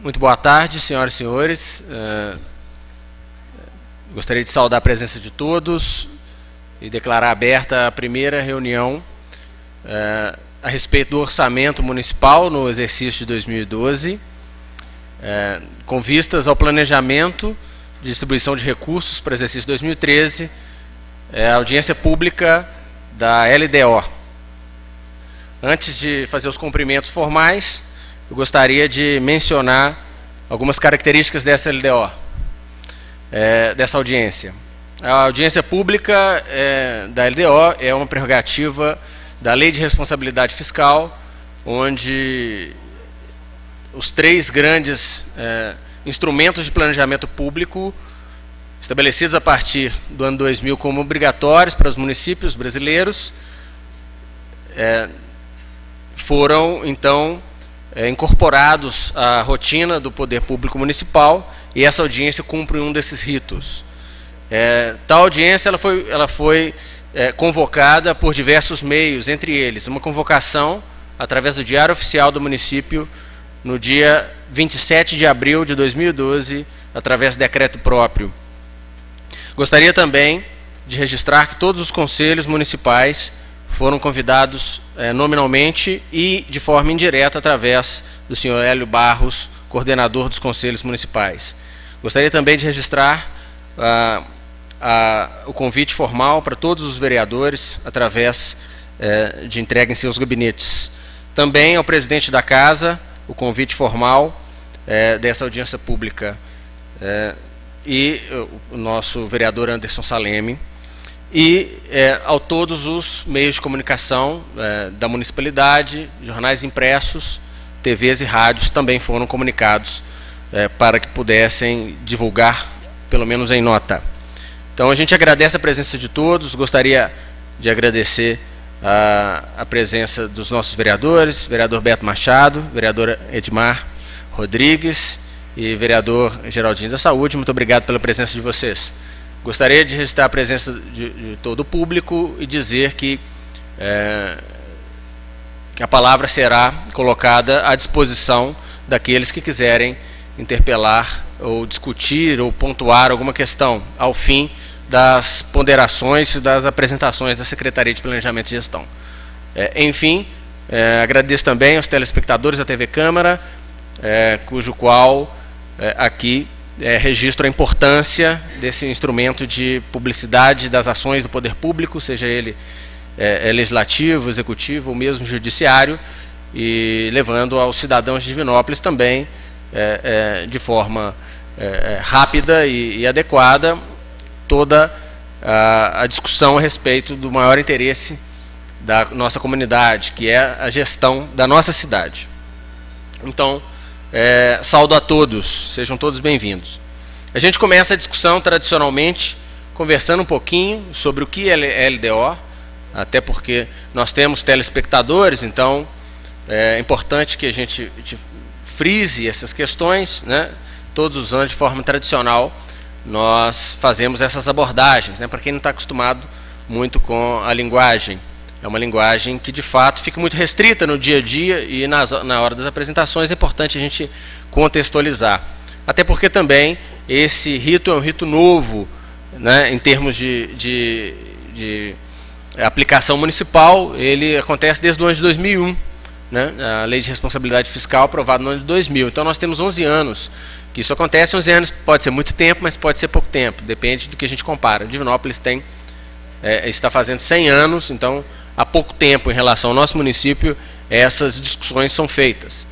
Muito boa tarde, senhoras e senhores. Gostaria de saudar a presença de todos e declarar aberta a primeira reunião a respeito do orçamento municipal no exercício de 2012, com vistas ao planejamento de distribuição de recursos para o exercício de 2013, a audiência pública da LDO. Antes de fazer os cumprimentos formais, eu gostaria de mencionar algumas características dessa LDO, dessa audiência. A audiência pública da LDO é uma prerrogativa da Lei de Responsabilidade Fiscal, onde os três grandes instrumentos de planejamento público, estabelecidos a partir do ano 2000 como obrigatórios para os municípios brasileiros, foram, então, incorporados à rotina do poder público municipal, e essa audiência cumpre um desses ritos. Tal audiência ela foi convocada por diversos meios, entre eles uma convocação através do Diário Oficial do município no dia 27 de abril de 2012, através de decreto próprio. Gostaria também de registrar que todos os conselhos municipais foram convidados nominalmente e de forma indireta através do senhor Hélio Barros, coordenador dos conselhos municipais. Gostaria também de registrar o convite formal para todos os vereadores através de entrega em seus gabinetes. Também ao presidente da Casa, o convite formal dessa audiência pública, e o nosso vereador Anderson Saleme, e a todos os meios de comunicação da municipalidade, jornais impressos, TVs e rádios também foram comunicados para que pudessem divulgar, pelo menos em nota. Então a gente agradece a presença de todos. Gostaria de agradecer a presença dos nossos vereadores, vereador Beto Machado, vereador Edmar Rodrigues e vereador Geraldinho da Saúde. Muito obrigado pela presença de vocês. Gostaria de registrar a presença de todo o público e dizer que a palavra será colocada à disposição daqueles que quiserem interpelar ou discutir ou pontuar alguma questão ao fim das ponderações e das apresentações da Secretaria de Planejamento e Gestão. Enfim, agradeço também aos telespectadores da TV Câmara, cujo qual aqui registro a importância desse instrumento de publicidade das ações do poder público, seja ele legislativo, executivo ou mesmo judiciário, e levando aos cidadãos de Divinópolis também, de forma rápida e adequada, toda a discussão a respeito do maior interesse da nossa comunidade, que é a gestão da nossa cidade. Então, saúdo a todos, sejam todos bem-vindos. A gente começa a discussão tradicionalmente conversando um pouquinho sobre o que é LDO, até porque nós temos telespectadores, então é importante que a gente frise essas questões, né? Todos os anos, de forma tradicional, nós fazemos essas abordagens, né? Para quem não está acostumado muito com a linguagem. É uma linguagem que, de fato, fica muito restrita no dia a dia, e na hora das apresentações é importante a gente contextualizar. Até porque também esse rito é um rito novo, né, em termos de aplicação municipal. Ele acontece desde o ano de 2001, né, a Lei de Responsabilidade Fiscal aprovada no ano de 2000. Então nós temos 11 anos que isso acontece. 11 anos pode ser muito tempo, mas pode ser pouco tempo, depende do que a gente compara. Divinópolis está fazendo 100 anos, então há pouco tempo em relação ao nosso município essas discussões são feitas.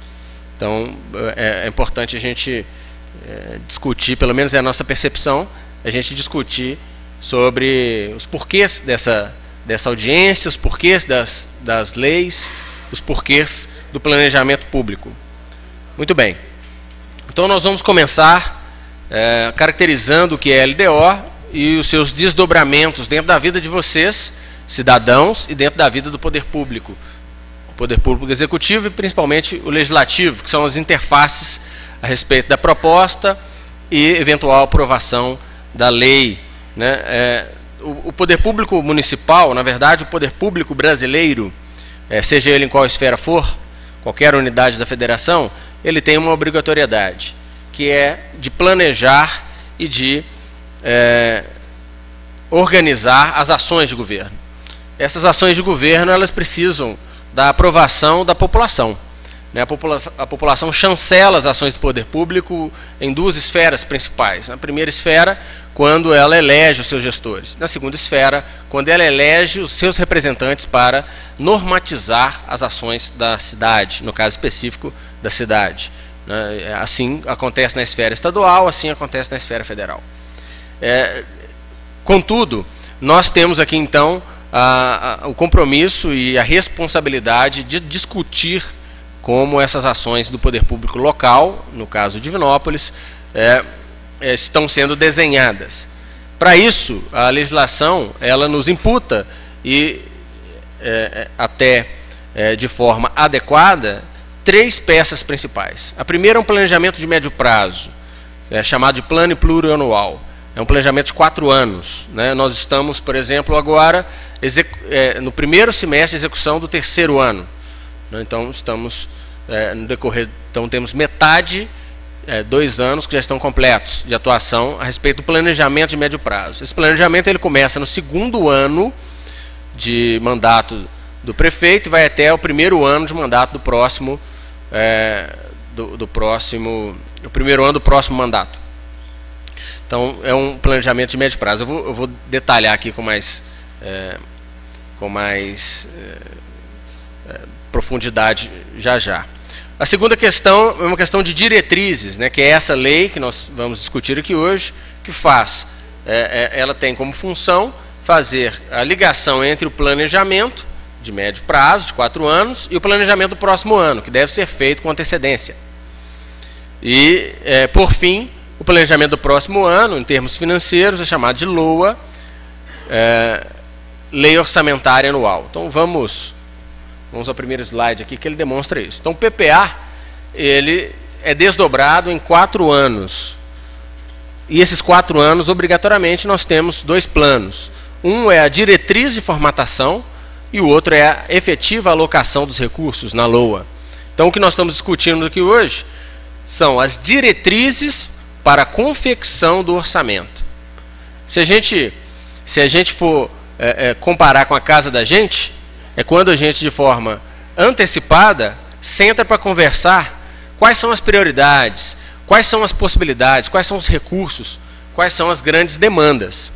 Então é importante a gente discutir, pelo menos é a nossa percepção, a gente discutir sobre os porquês dessa audiência, os porquês das leis, os porquês do planejamento público. Muito bem. Então nós vamos começar caracterizando o que é LDO e os seus desdobramentos dentro da vida de vocês, cidadãos, e dentro da vida do poder público. O poder público executivo e principalmente o legislativo, que são as interfaces a respeito da proposta e eventual aprovação da lei, né? O poder público municipal, na verdade, o poder público brasileiro, seja ele em qual esfera for, qualquer unidade da federação, ele tem uma obrigatoriedade, que é de planejar e de organizar as ações de governo. Essas ações de governo, elas precisam da aprovação da população. A população chancela as ações do poder público em duas esferas principais. Na primeira esfera, quando ela elege os seus gestores. Na segunda esfera, quando ela elege os seus representantes para normatizar as ações da cidade, no caso específico da cidade. Assim acontece na esfera estadual, assim acontece na esfera federal. Contudo, nós temos aqui então o compromisso e a responsabilidade de discutir como essas ações do poder público local, no caso de Divinópolis, estão sendo desenhadas. Para isso, a legislação ela nos imputa e até de forma adequada 3 peças principais. A primeira é um planejamento de médio prazo, chamado de plano plurianual. É um planejamento de 4 anos. Nós estamos, por exemplo, agora no primeiro semestre de execução do 3º ano. Então, estamos no decorrer, então temos metade, 2 anos que já estão completos de atuação a respeito do planejamento de médio prazo. Esse planejamento ele começa no 2º ano de mandato do prefeito e vai até o 1º ano de mandato do próximo, o 1º ano do próximo mandato. Então, é um planejamento de médio prazo. Eu vou detalhar aqui com mais profundidade já. A segunda questão é uma questão de diretrizes, que é essa lei que nós vamos discutir aqui hoje, que ela tem como função fazer a ligação entre o planejamento de médio prazo, de 4 anos, e o planejamento do próximo ano, que deve ser feito com antecedência. E, por fim, o planejamento do próximo ano, em termos financeiros, é chamado de LOA, Lei Orçamentária Anual. Então, vamos ao primeiro slide aqui, que ele demonstra isso. Então, o PPA, ele é desdobrado em 4 anos. E esses 4 anos, obrigatoriamente, nós temos 2 planos. Um é a diretriz de formatação e o outro é a efetiva alocação dos recursos na LOA. Então, o que nós estamos discutindo aqui hoje são as diretrizes para a confecção do orçamento. Se a gente for comparar com a casa da gente, é quando a gente, de forma antecipada, senta para conversar quais são as prioridades, quais são as possibilidades, quais são os recursos, quais são as grandes demandas.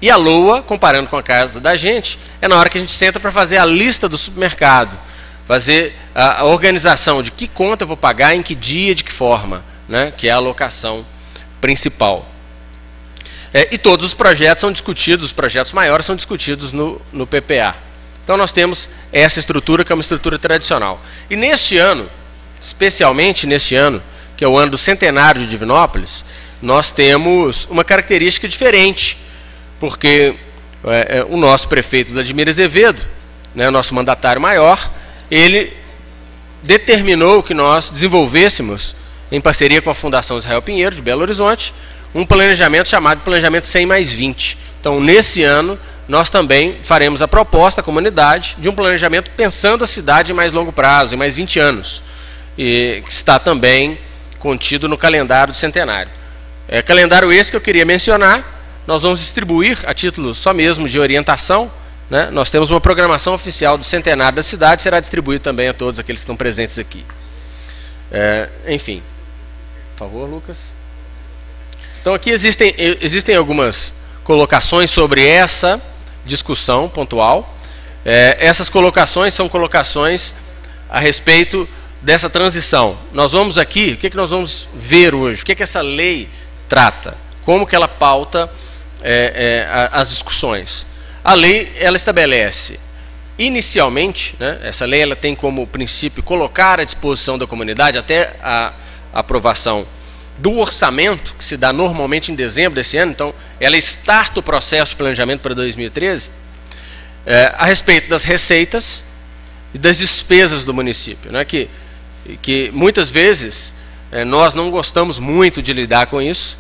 E a LOA, comparando com a casa da gente, é na hora que a gente senta para fazer a lista do supermercado, fazer a organização de que conta eu vou pagar, em que dia, de que forma, que é a alocação principal. E todos os projetos são discutidos, os projetos maiores são discutidos no PPA. Então nós temos essa estrutura, que é uma estrutura tradicional. E neste ano, especialmente neste ano, que é o ano do centenário de Divinópolis, nós temos uma característica diferente, porque o nosso prefeito Vladimir Azevedo, nosso mandatário maior, ele determinou que nós desenvolvêssemos, em parceria com a Fundação Israel Pinheiro, de Belo Horizonte, um planejamento chamado Planejamento 100+20. Então, nesse ano, nós também faremos a proposta à comunidade de um planejamento pensando a cidade em mais longo prazo, em mais 20 anos, e que está também contido no calendário do centenário. Calendário esse que eu queria mencionar, nós vamos distribuir, a título só mesmo de orientação, nós temos uma programação oficial do centenário da cidade, será distribuído também a todos aqueles que estão presentes aqui. Enfim. Por favor, Lucas. Então, aqui existem algumas colocações sobre essa discussão pontual. Essas colocações são colocações a respeito dessa transição. Nós vamos aqui, o que nós vamos ver hoje? O que essa lei trata? Como que ela pauta as discussões? A lei, ela estabelece, inicialmente, essa lei ela tem como princípio colocar à disposição da comunidade, até a aprovação do orçamento, que se dá normalmente em dezembro desse ano, então ela starta o processo de planejamento para 2013, a respeito das receitas e das despesas do município, que muitas vezes nós não gostamos muito de lidar com isso,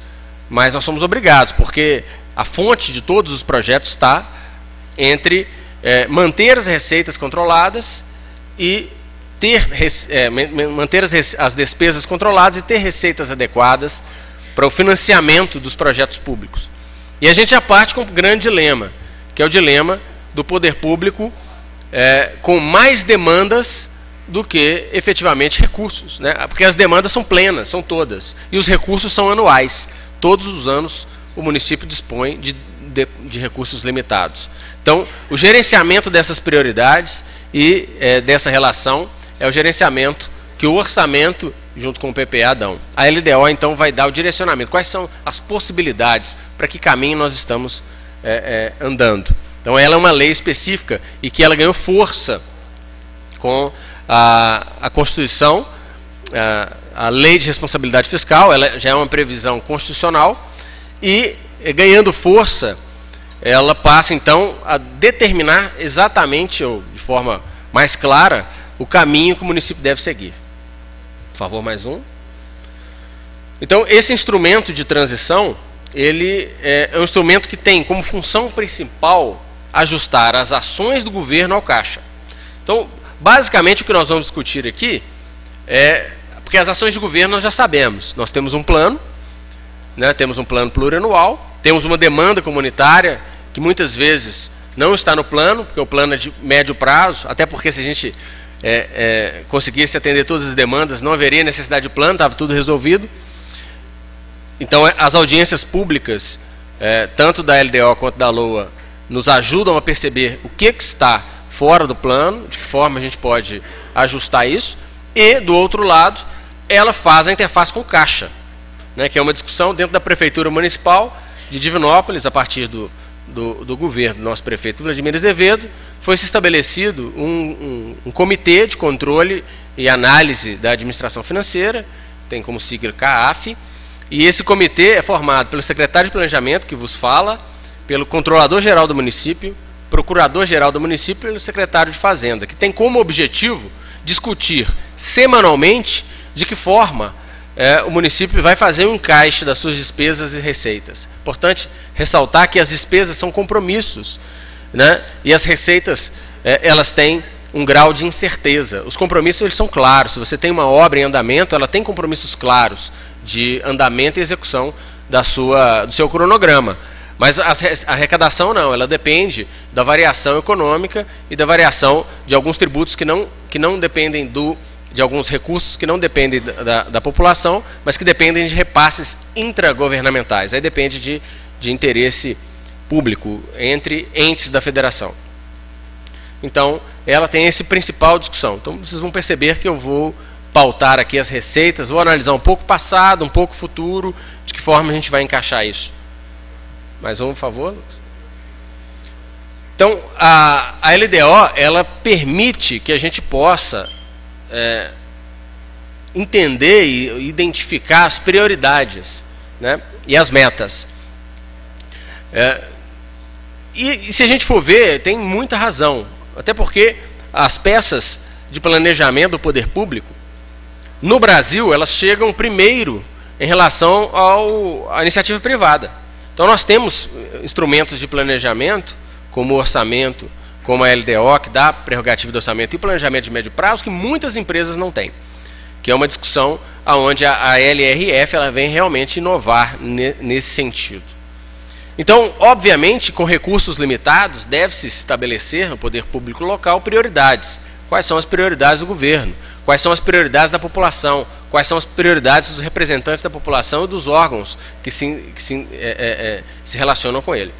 mas nós somos obrigados, porque a fonte de todos os projetos está entre manter as receitas controladas e manter as despesas controladas e ter receitas adequadas para o financiamento dos projetos públicos. E a gente já parte com um grande dilema, que é o dilema do poder público com mais demandas do que efetivamente recursos, né? Porque as demandas são plenas, são todas, e os recursos são anuais. Todos os anos o município dispõe de recursos limitados. Então, o gerenciamento dessas prioridades e dessa relação é o gerenciamento que o orçamento, junto com o PPA, dão. A LDO, então, vai dar o direcionamento. Quais são as possibilidades, para que caminho nós estamos andando. Então, ela é uma lei específica e que ela ganhou força com a Constituição, a Lei de Responsabilidade Fiscal. Ela já é uma previsão constitucional e, ganhando força, ela passa, então, a determinar exatamente, ou de forma mais clara, o caminho que o município deve seguir. Por favor, mais um. Então, esse instrumento de transição, ele é um instrumento que tem como função principal ajustar as ações do governo ao caixa. Então, basicamente, o que nós vamos discutir aqui porque as ações de governo nós já sabemos. Nós temos um plano, né, temos um plano plurianual, temos uma demanda comunitária que muitas vezes não está no plano, porque o plano é de médio prazo, até porque se a gente conseguisse atender todas as demandas, não haveria necessidade de plano, estava tudo resolvido. Então, as audiências públicas, tanto da LDO quanto da LOA, nos ajudam a perceber o que está fora do plano, de que forma a gente pode ajustar isso, e, do outro lado, ela faz a interface com o Caixa, né, que é uma discussão dentro da Prefeitura Municipal de Divinópolis, a partir do governo do nosso prefeito Vladimir Azevedo, foi-se estabelecido um comitê de controle e análise da administração financeira, tem como sigla CAAF, e esse comitê é formado pelo secretário de Planejamento, que vos fala, pelo controlador-geral do município, procurador-geral do município e pelo secretário de Fazenda, que tem como objetivo discutir semanalmente de que forma o município vai fazer um encaixe das suas despesas e receitas. Importante ressaltar que as despesas são compromissos, né? E as receitas, elas têm um grau de incerteza. Os compromissos, eles são claros. Se você tem uma obra em andamento, ela tem compromissos claros de andamento e execução do seu cronograma. Mas a arrecadação não, ela depende da variação econômica e da variação de alguns tributos que não dependem de alguns recursos que não dependem da população, mas que dependem de repasses intragovernamentais. Aí depende de interesse público entre entes da federação. Então, ela tem esse principal discussão. Então, vocês vão perceber que eu vou pautar aqui as receitas, vou analisar um pouco passado, um pouco futuro, de que forma a gente vai encaixar isso. Mais um, por favor. Então, a LDO, ela permite que a gente possa entender e identificar as prioridades, né, e as metas. E se a gente for ver, tem muita razão. Até porque as peças de planejamento do poder público, no Brasil, elas chegam primeiro em relação à iniciativa privada. Então, nós temos instrumentos de planejamento, como o orçamento, como a LDO, que dá prerrogativa de orçamento e planejamento de médio prazo, que muitas empresas não têm. Que é uma discussão onde a LRF ela vem realmente inovar nesse sentido. Então, obviamente, com recursos limitados, deve-se estabelecer no poder público local prioridades. Quais são as prioridades do governo? Quais são as prioridades da população? Quais são as prioridades dos representantes da população e dos órgãos que se relacionam com ele?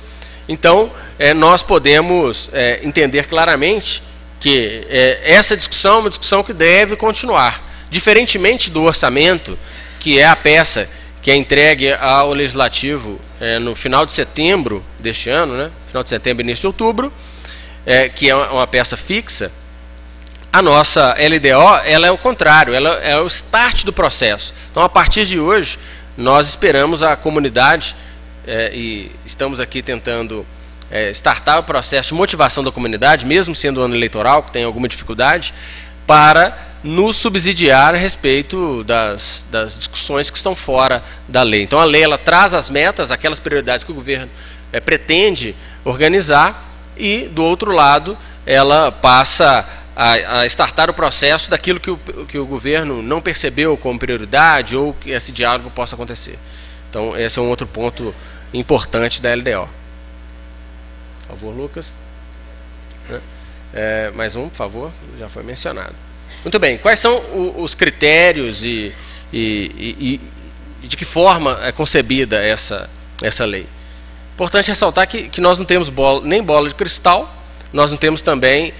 Então, nós podemos entender claramente que essa discussão é uma discussão que deve continuar. Diferentemente do orçamento, que é a peça que é entregue ao Legislativo no final de setembro deste ano, né? Final de setembro e início de outubro, que é uma peça fixa, a nossa LDO ela é o contrário, ela é o start do processo. Então, a partir de hoje, nós esperamos a comunidade, e estamos aqui tentando startar o processo de motivação da comunidade, mesmo sendo ano eleitoral, que tem alguma dificuldade, para nos subsidiar a respeito das discussões que estão fora da lei. Então, a lei ela traz as metas, aquelas prioridades que o governo pretende organizar, e, do outro lado, ela passa a startar o processo daquilo que o governo não percebeu como prioridade ou que esse diálogo possa acontecer. Então, esse é um outro ponto importante da LDO. Por favor, Lucas. Mais um, por favor, já foi mencionado. Muito bem, quais são os critérios e de que forma é concebida essa lei? Importante ressaltar que nós não temos nem bola de cristal, nós não temos também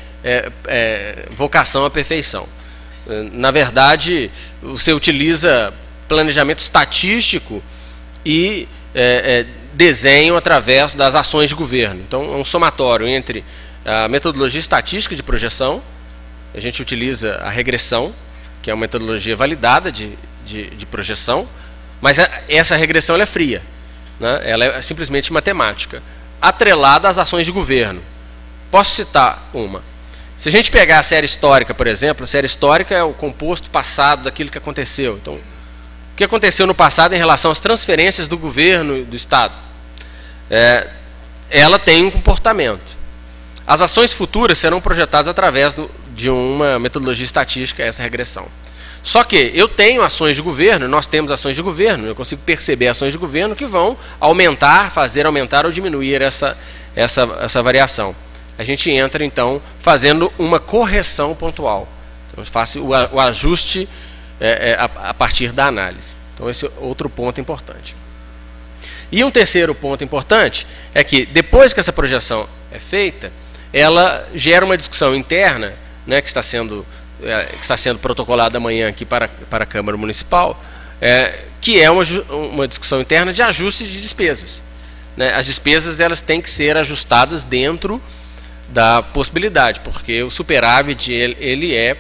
vocação à perfeição. Na verdade, você utiliza planejamento estatístico e desenho através das ações de governo. Então, é um somatório entre a metodologia estatística de projeção, a gente utiliza a regressão, que é uma metodologia validada de projeção, mas essa regressão ela é fria, né? Ela é simplesmente matemática, atrelada às ações de governo. Posso citar uma. Se a gente pegar a série histórica, por exemplo, a série histórica é o composto passado daquilo que aconteceu. Então, o que aconteceu no passado em relação às transferências do governo e do Estado? Ela tem um comportamento. As ações futuras serão projetadas através de uma metodologia estatística, essa regressão. Só que eu tenho ações de governo, nós temos ações de governo, eu consigo perceber ações de governo que vão fazer aumentar ou diminuir essa variação. A gente entra, então, fazendo uma correção pontual. Então, faço o ajuste a partir da análise. Então, esse é outro ponto importante. E um terceiro ponto importante é que, depois que essa projeção é feita, ela gera uma discussão interna, né, que está sendo protocolada amanhã aqui para a Câmara Municipal, que é uma discussão interna de ajustes de despesas. Né? As despesas elas têm que ser ajustadas dentro da possibilidade, porque o superávit ele é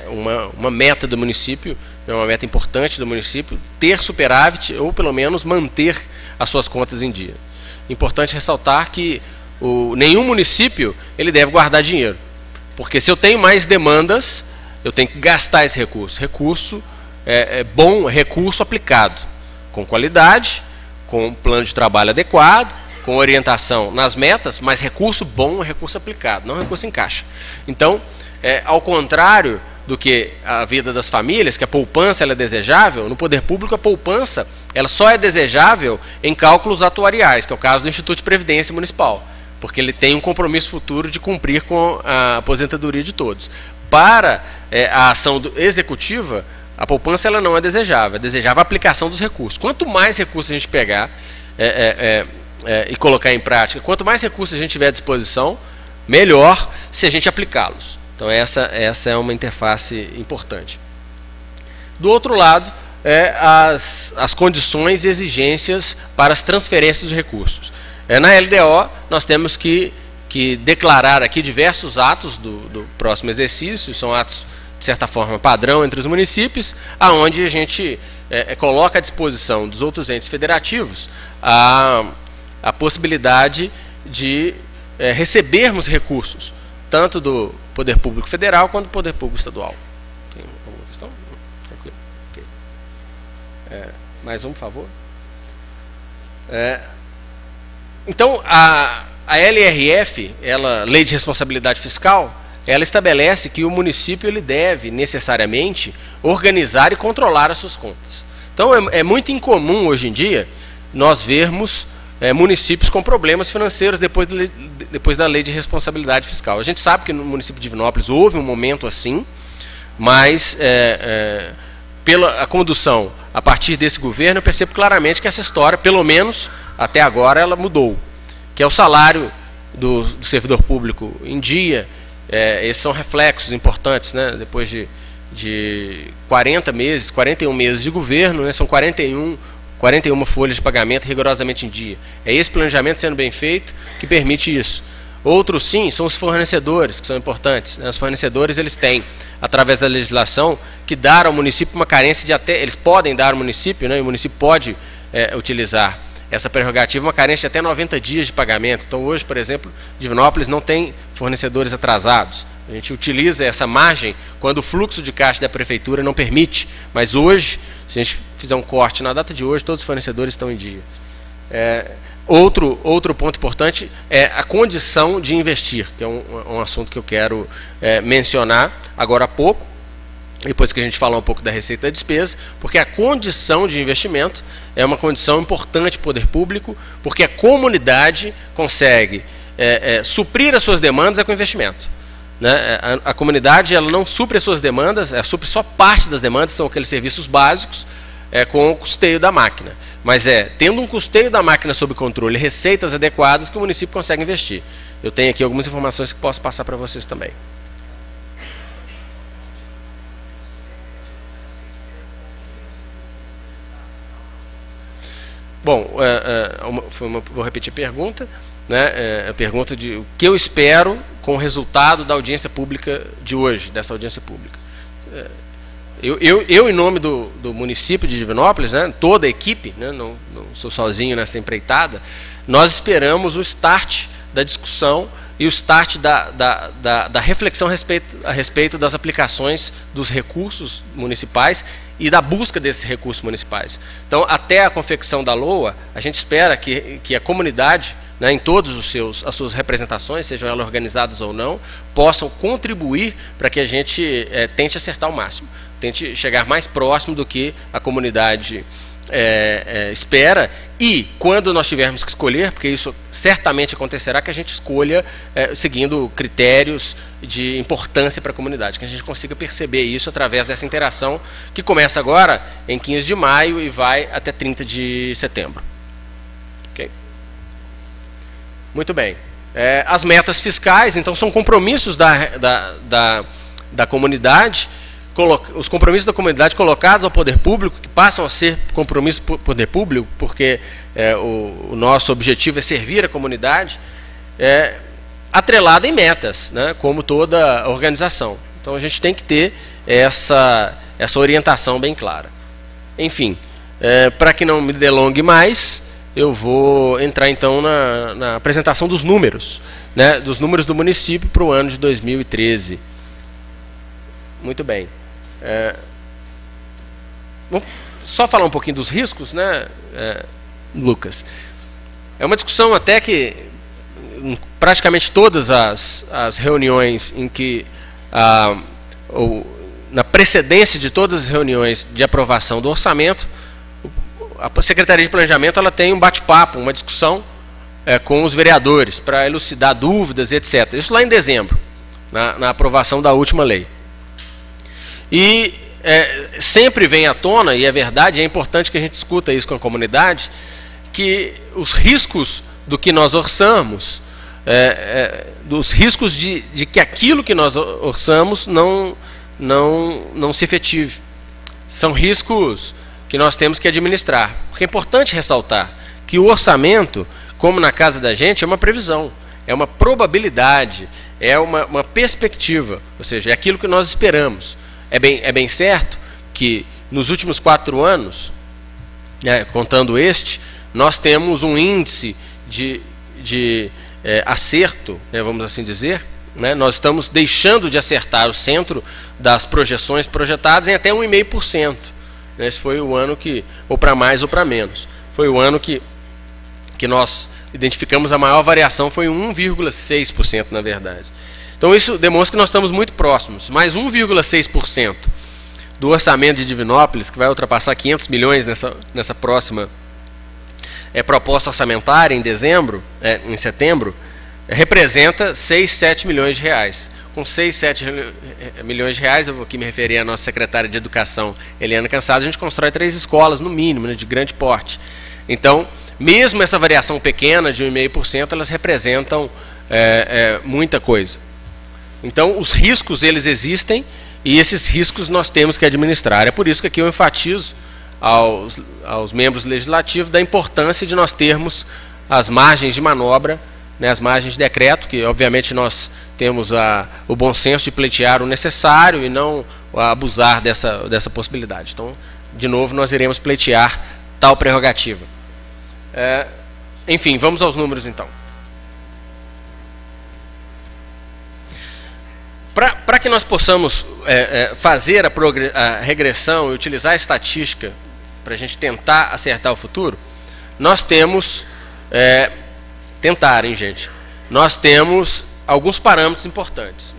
uma meta do município, é uma meta importante do município, ter superávit ou pelo menos manter as suas contas em dia. Importante ressaltar que nenhum município ele deve guardar dinheiro, porque se eu tenho mais demandas, eu tenho que gastar esse recurso. Recurso bom, recurso aplicado, com qualidade, com um plano de trabalho adequado, com orientação nas metas, mas recurso bom é recurso aplicado, não recurso em caixa. Então, ao contrário do que a vida das famílias, que a poupança ela é desejável, no poder público a poupança ela só é desejável em cálculos atuariais, que é o caso do Instituto de Previdência Municipal, porque ele tem um compromisso futuro de cumprir com a aposentadoria de todos. Para a ação executiva, a poupança ela não é desejável a aplicação dos recursos. Quanto mais recursos a gente pegar e colocar em prática, quanto mais recursos a gente tiver à disposição, melhor se a gente aplicá-los. Então essa é uma interface importante. Do outro lado, as condições e exigências para as transferências de recursos. Na LDO, nós temos que declarar aqui diversos atos do próximo exercício, são atos, de certa forma, padrão entre os municípios, aonde a gente coloca à disposição dos outros entes federativos a possibilidade de recebermos recursos, tanto do Poder Público Federal quanto do Poder Público Estadual. Tem alguma questão? Tranquilo. Okay. Mais um, por favor. Então, a LRF, Lei de Responsabilidade Fiscal, ela estabelece que o município ele deve, necessariamente, organizar e controlar as suas contas. Então, é muito incomum, hoje em dia, nós vermos municípios com problemas financeiros depois da Lei de Responsabilidade Fiscal. A gente sabe que no município de Divinópolis houve um momento assim, mas pela condução a partir desse governo, eu percebo claramente que essa história, pelo menos até agora, ela mudou. Que é o salário do servidor público em dia, esses são reflexos importantes, né? Depois de 41 meses de governo, né? São 41 folhas de pagamento rigorosamente em dia. É esse planejamento sendo bem feito que permite isso. Outros, sim, são os fornecedores, que são importantes. Os fornecedores, eles têm, através da legislação, que dar ao município uma carência de eles podem dar ao município, né, e o município pode utilizar essa prerrogativa, uma carência de até 90 dias de pagamento. Então, hoje, por exemplo, Divinópolis não tem fornecedores atrasados. A gente utiliza essa margem quando o fluxo de caixa da prefeitura não permite. Mas hoje, se a gente fizer um corte na data de hoje, todos os fornecedores estão em dia. Outro ponto importante é a condição de investir, que é um assunto que eu quero mencionar agora há pouco, depois que a gente falar um pouco da receita e da despesa, porque a condição de investimento é uma condição importante para o poder público, porque a comunidade consegue suprir as suas demandas com investimento. Né? A comunidade ela não supre as suas demandas, supre só parte das demandas, são aqueles serviços básicos, com o custeio da máquina. Mas tendo um custeio da máquina sob controle, receitas adequadas, que o município consegue investir. Eu tenho aqui algumas informações que posso passar para vocês também. Bom, vou repetir a pergunta. Né, a pergunta de o que eu espero com o resultado da audiência pública de hoje, dessa audiência pública. Eu em nome do município de Divinópolis, né, toda a equipe, né, não sou sozinho nessa empreitada, nós esperamos o start da discussão e o start da reflexão a respeito das aplicações dos recursos municipais e da busca desses recursos municipais. Então, até a confecção da LOA, a gente espera que a comunidade, né, em todas as suas representações, sejam elas organizadas ou não, possam contribuir para que a gente tente acertar o máximo, tente chegar mais próximo do que a comunidade espera, e quando nós tivermos que escolher, porque isso certamente acontecerá, que a gente escolha seguindo critérios de importância para a comunidade, que a gente consiga perceber isso através dessa interação que começa agora em 15 de maio e vai até 30 de setembro. Okay? Muito bem. As metas fiscais, então, são compromissos da comunidade, os compromissos da comunidade colocados ao poder público, que passam a ser compromissos do poder público, porque o nosso objetivo é servir a comunidade, atrelado em metas, né, como toda organização. Então a gente tem que ter essa orientação bem clara. Enfim, para que não me delongue mais, eu vou entrar então na apresentação dos números, né, dos números do município para o ano de 2013. Muito bem. Vamos só falar um pouquinho dos riscos, né, Lucas? É uma discussão até que em praticamente todas as reuniões em que na precedência de todas as reuniões de aprovação do orçamento, a Secretaria de Planejamento ela tem um bate-papo, uma discussão com os vereadores para elucidar dúvidas, etc. Isso lá em dezembro, na aprovação da última lei. E sempre vem à tona, e é verdade, é importante que a gente escuta isso com a comunidade, que os riscos do que nós orçamos, dos riscos de que aquilo que nós orçamos não se efetive. São riscos que nós temos que administrar. Porque é importante ressaltar que o orçamento, como na casa da gente, é uma previsão, é uma probabilidade, é uma perspectiva, ou seja, é aquilo que nós esperamos. É bem certo que nos últimos 4 anos, contando nós temos um índice de acerto, vamos assim dizer, né? Nós estamos deixando de acertar o centro das projeções projetadas em até 1,5%. Esse foi o ano que, ou para mais ou para menos, foi o ano que nós identificamos a maior variação, foi 1,6%, na verdade. Então isso demonstra que nós estamos muito próximos, mas 1,6% do orçamento de Divinópolis, que vai ultrapassar 500 milhões nessa próxima proposta orçamentária em setembro, representa 6, 7 milhões de reais. Com 6, 7 milhões de reais, eu vou aqui me referir à nossa secretária de Educação, Eliana Cansado, a gente constrói 3 escolas, no mínimo, né, de grande porte. Então, mesmo essa variação pequena de 1,5%, elas representam muita coisa. Então, os riscos, eles existem, e esses riscos nós temos que administrar. É por isso que aqui eu enfatizo aos membros legislativos da importância de nós termos as margens de manobra, né, as margens de decreto, que obviamente nós temos o bom senso de pleitear o necessário e não abusar dessa possibilidade. Então, de novo, nós iremos pleitear tal prerrogativa. Enfim, vamos aos números então. Para que nós possamos fazer a regressão e utilizar a estatística para a gente tentar acertar o futuro, nós temos tentarem, gente. Nós temos alguns parâmetros importantes.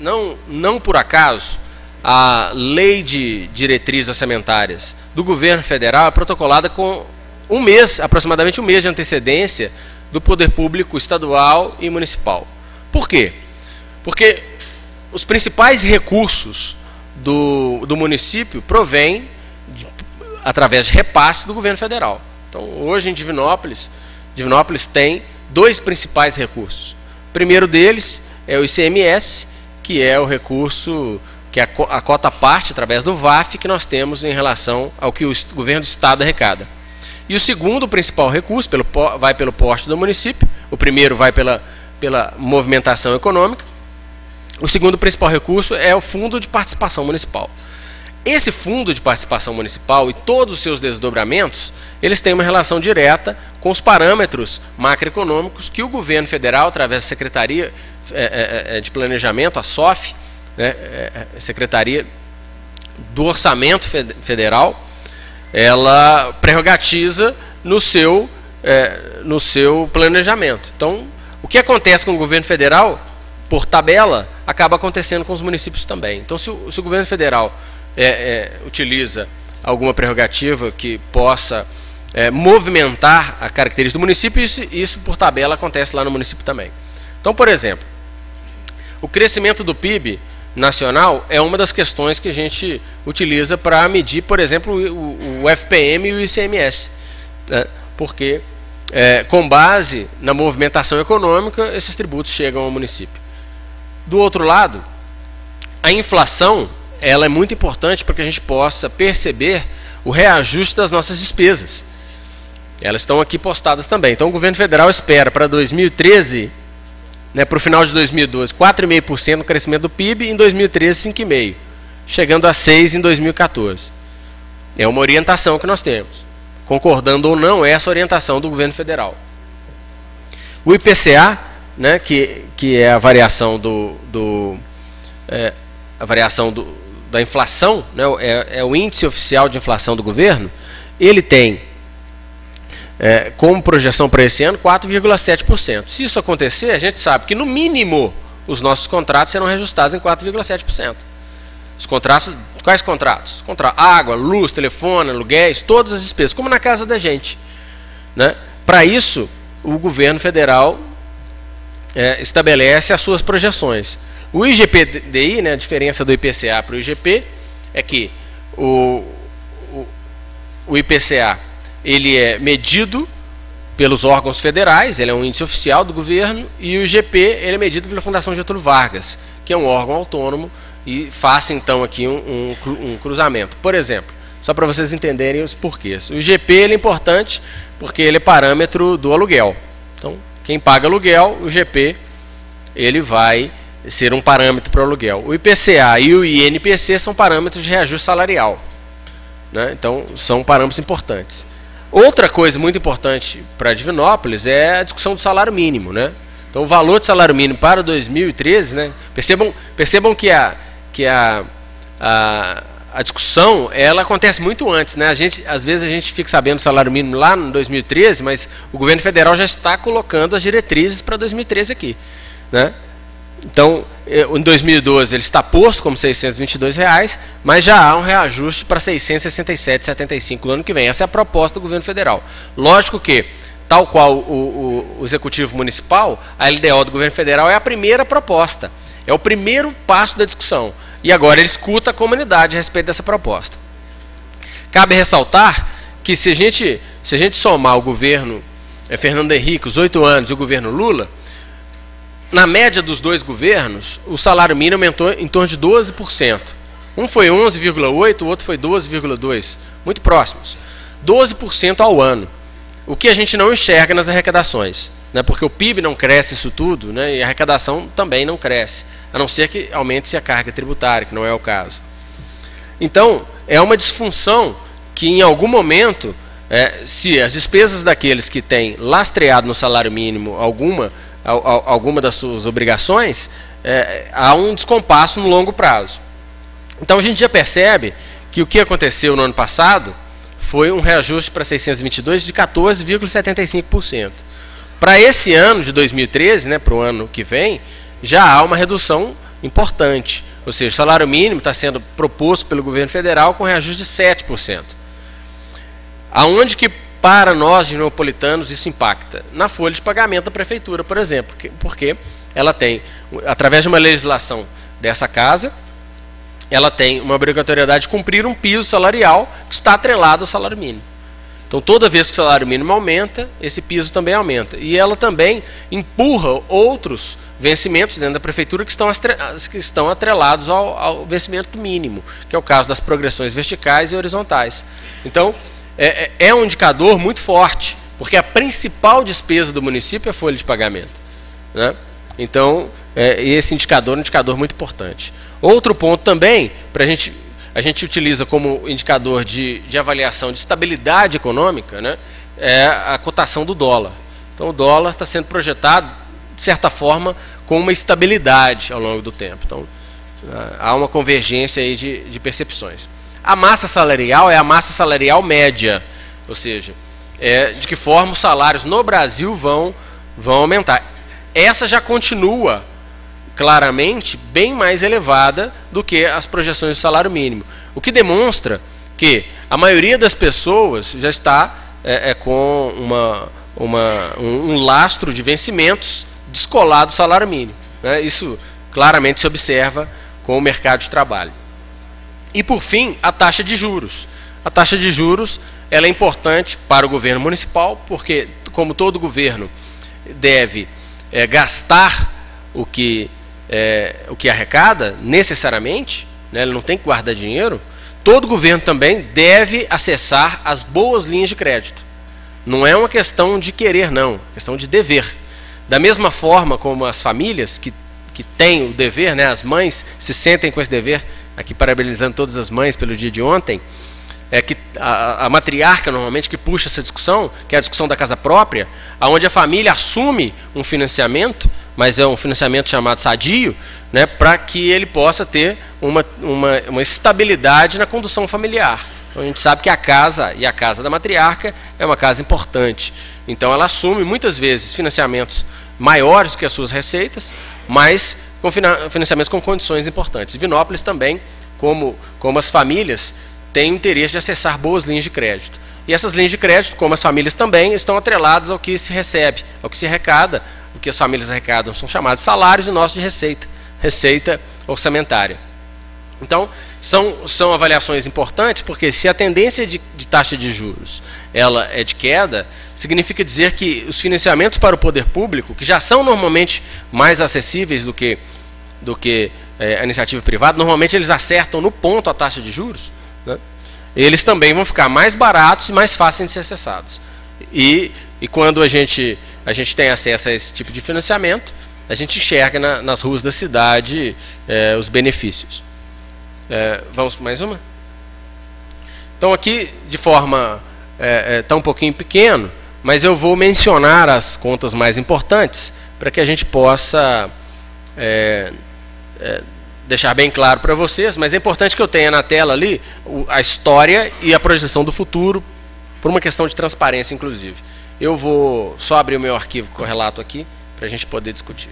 Não por acaso, a Lei de Diretrizes Orçamentárias do Governo Federal é protocolada com aproximadamente um mês de antecedência do poder público estadual e municipal. Por quê? Porque os principais recursos do município provêm através de repasse do governo federal. Então, hoje em Divinópolis tem dois principais recursos. O primeiro deles é o ICMS, que é o recurso, que é a cota parte, através do VAF, que nós temos em relação ao que o governo do estado arrecada. E o segundo principal recurso vai pelo porte do município, o primeiro vai pela movimentação econômica, o segundo principal recurso é o Fundo de Participação Municipal. Esse Fundo de Participação Municipal e todos os seus desdobramentos, eles têm uma relação direta com os parâmetros macroeconômicos que o governo federal, através da Secretaria de Planejamento, a SOF, né, Secretaria do Orçamento Federal, ela prerrogatiza no seu planejamento. Então, o que acontece com o governo federal, por tabela, acaba acontecendo com os municípios também. Então, se o governo federal utiliza alguma prerrogativa que possa movimentar a característica do município, isso por tabela acontece lá no município também. Então, por exemplo, o crescimento do PIB nacional é uma das questões que a gente utiliza para medir, por exemplo, o FPM e o ICMS, né? Porque com base na movimentação econômica, esses tributos chegam ao município. Do outro lado, a inflação, ela é muito importante para que a gente possa perceber o reajuste das nossas despesas. Elas estão aqui postadas também. Então, o governo federal espera para 2013, né, para o final de 2012, 4,5% no crescimento do PIB, e em 2013, 5,5%, chegando a 6% em 2014. É uma orientação que nós temos. Concordando ou não, é essa orientação do governo federal. O IPCA, né, que é a variação da inflação, né, é o índice oficial de inflação do governo, ele tem como projeção para esse ano 4,7%. Se isso acontecer, a gente sabe que no mínimo os nossos contratos serão reajustados em 4,7%. Os contratos, quais contratos? Água, luz, telefone, aluguéis, todas as despesas, como na casa da gente, né? Para isso, o governo federal estabelece as suas projeções. O IGPDI, né, a diferença do IPCA para o IGP, é que o IPCA ele é medido pelos órgãos federais, ele é um índice oficial do governo, e o IGP ele é medido pela Fundação Getúlio Vargas, que é um órgão autônomo, e faça então aqui um cruzamento. Por exemplo, só para vocês entenderem os porquês. O IGP ele é importante porque ele é parâmetro do aluguel. Então, quem paga aluguel, o IGP ele vai ser um parâmetro para o aluguel. O IPCA e o INPC são parâmetros de reajuste salarial, né? Então, são parâmetros importantes. Outra coisa muito importante para Divinópolis é a discussão do salário mínimo, né? Então, o valor de salário mínimo para 2013, né? Percebam que a discussão ela acontece muito antes, né? Às vezes a gente fica sabendo do salário mínimo lá em 2013, mas o governo federal já está colocando as diretrizes para 2013 aqui, né? Então, em 2012 ele está posto como R$ 622, mas já há um reajuste para R$ 667,75 no ano que vem. Essa é a proposta do governo federal. Lógico que, tal qual o Executivo Municipal, a LDO do governo federal é a primeira proposta. É o primeiro passo da discussão. E agora ele escuta a comunidade a respeito dessa proposta. Cabe ressaltar que se a gente somar o governo Fernando Henrique, os 8 anos, e o governo Lula, na média dos dois governos, o salário mínimo aumentou em torno de 12%. Um foi 11,8%, o outro foi 12,2%, muito próximos. 12% ao ano. O que a gente não enxerga nas arrecadações, né? Porque o PIB não cresce isso tudo, né? E a arrecadação também não cresce, a não ser que aumente-se a carga tributária, que não é o caso. Então, é uma disfunção que em algum momento, se as despesas daqueles que têm lastreado no salário mínimo alguma das suas obrigações, há um descompasso no longo prazo. Então a gente já percebe que o que aconteceu no ano passado foi um reajuste para 622 de 14,75%. para esse ano de 2013, né, para o ano que vem, já há uma redução importante. Ou seja, o salário mínimo está sendo proposto pelo governo federal com reajuste de 7%. Aonde que para nós, neopolitanos, isso impacta? Na folha de pagamento da prefeitura, por exemplo, porque ela tem, através de uma legislação dessa casa, ela tem uma obrigatoriedade de cumprir um piso salarial que está atrelado ao salário mínimo. Então, toda vez que o salário mínimo aumenta, esse piso também aumenta. E ela também empurra outros vencimentos dentro da prefeitura que estão atrelados ao vencimento mínimo, que é o caso das progressões verticais e horizontais. Então, é um indicador muito forte, porque a principal despesa do município é a folha de pagamento, né? Então, esse indicador é um indicador muito importante. Outro ponto também, a gente utiliza como indicador de avaliação de estabilidade econômica, né, é a cotação do dólar. Então, o dólar está sendo projetado, de certa forma, com uma estabilidade ao longo do tempo. Então, há uma convergência aí de percepções. A massa salarial é a massa salarial média, ou seja, de que forma os salários no Brasil vão aumentar. Essa já continua claramente bem mais elevada do que as projeções do salário mínimo, o que demonstra que a maioria das pessoas já está com um lastro de vencimentos descolado do salário mínimo, né? Isso claramente se observa com o mercado de trabalho. E, por fim, a taxa de juros. A taxa de juros ela é importante para o governo municipal, porque, como todo governo deve gastar o que arrecada, necessariamente, né, ele não tem que guardar dinheiro, todo governo também deve acessar as boas linhas de crédito. Não é uma questão de querer, não, é questão de dever. Da mesma forma como as famílias que têm o dever, né, as mães se sentem com esse dever, aqui parabenizando todas as mães pelo dia de ontem, que a matriarca normalmente que puxa essa discussão, que é a discussão da casa própria, onde a família assume um financiamento, mas é um financiamento chamado sadio, né, para que ele possa ter uma estabilidade na condução familiar. Então, a gente sabe que a casa da matriarca é uma casa importante. Então, ela assume muitas vezes financiamentos maiores do que as suas receitas, mas com financiamentos com condições importantes. Divinópolis também, como as famílias, tem interesse de acessar boas linhas de crédito. E essas linhas de crédito, como as famílias também, estão atreladas ao que se recebe, ao que se arrecada. O que as famílias arrecadam são chamados salários e o nosso de receita orçamentária. Então, são avaliações importantes, porque se a tendência de taxa de juros ela é de queda, significa dizer que os financiamentos para o poder público, que já são normalmente mais acessíveis do que a iniciativa privada, normalmente eles acertam no ponto a taxa de juros, né? Eles também vão ficar mais baratos e mais fáceis de ser acessados. E quando a gente tem acesso a esse tipo de financiamento, a gente enxerga nas ruas da cidade os benefícios. Vamos para mais uma? Então, aqui, de forma está um pouquinho pequeno, mas eu vou mencionar as contas mais importantes para que a gente possa deixar bem claro para vocês, mas é importante que eu tenha na tela ali a história e a projeção do futuro, por uma questão de transparência, inclusive. Eu vou só abrir o meu arquivo correlato aqui, para a gente poder discutir.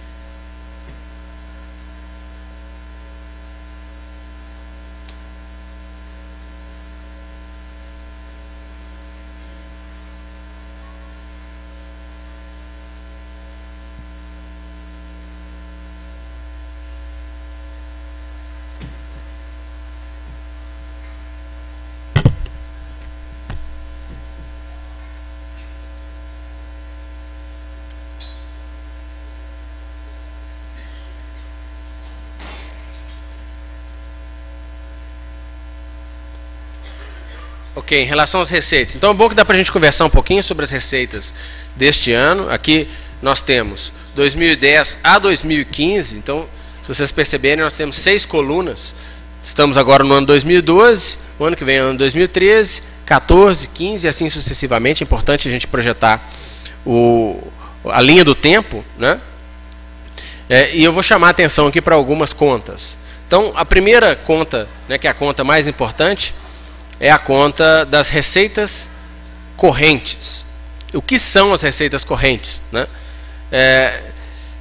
Ok, em relação às receitas. Então é bom que dá para a gente conversar um pouquinho sobre as receitas deste ano. Aqui nós temos 2010 a 2015. Então, se vocês perceberem, nós temos 6 colunas. Estamos agora no ano 2012, o ano que vem é o ano 2013, 14, 15 e assim sucessivamente. É importante a gente projetar a linha do tempo, né? E eu vou chamar a atenção aqui para algumas contas. Então, a primeira conta, né, que é a conta mais importante, é a conta das receitas correntes. O que são as receitas correntes, né?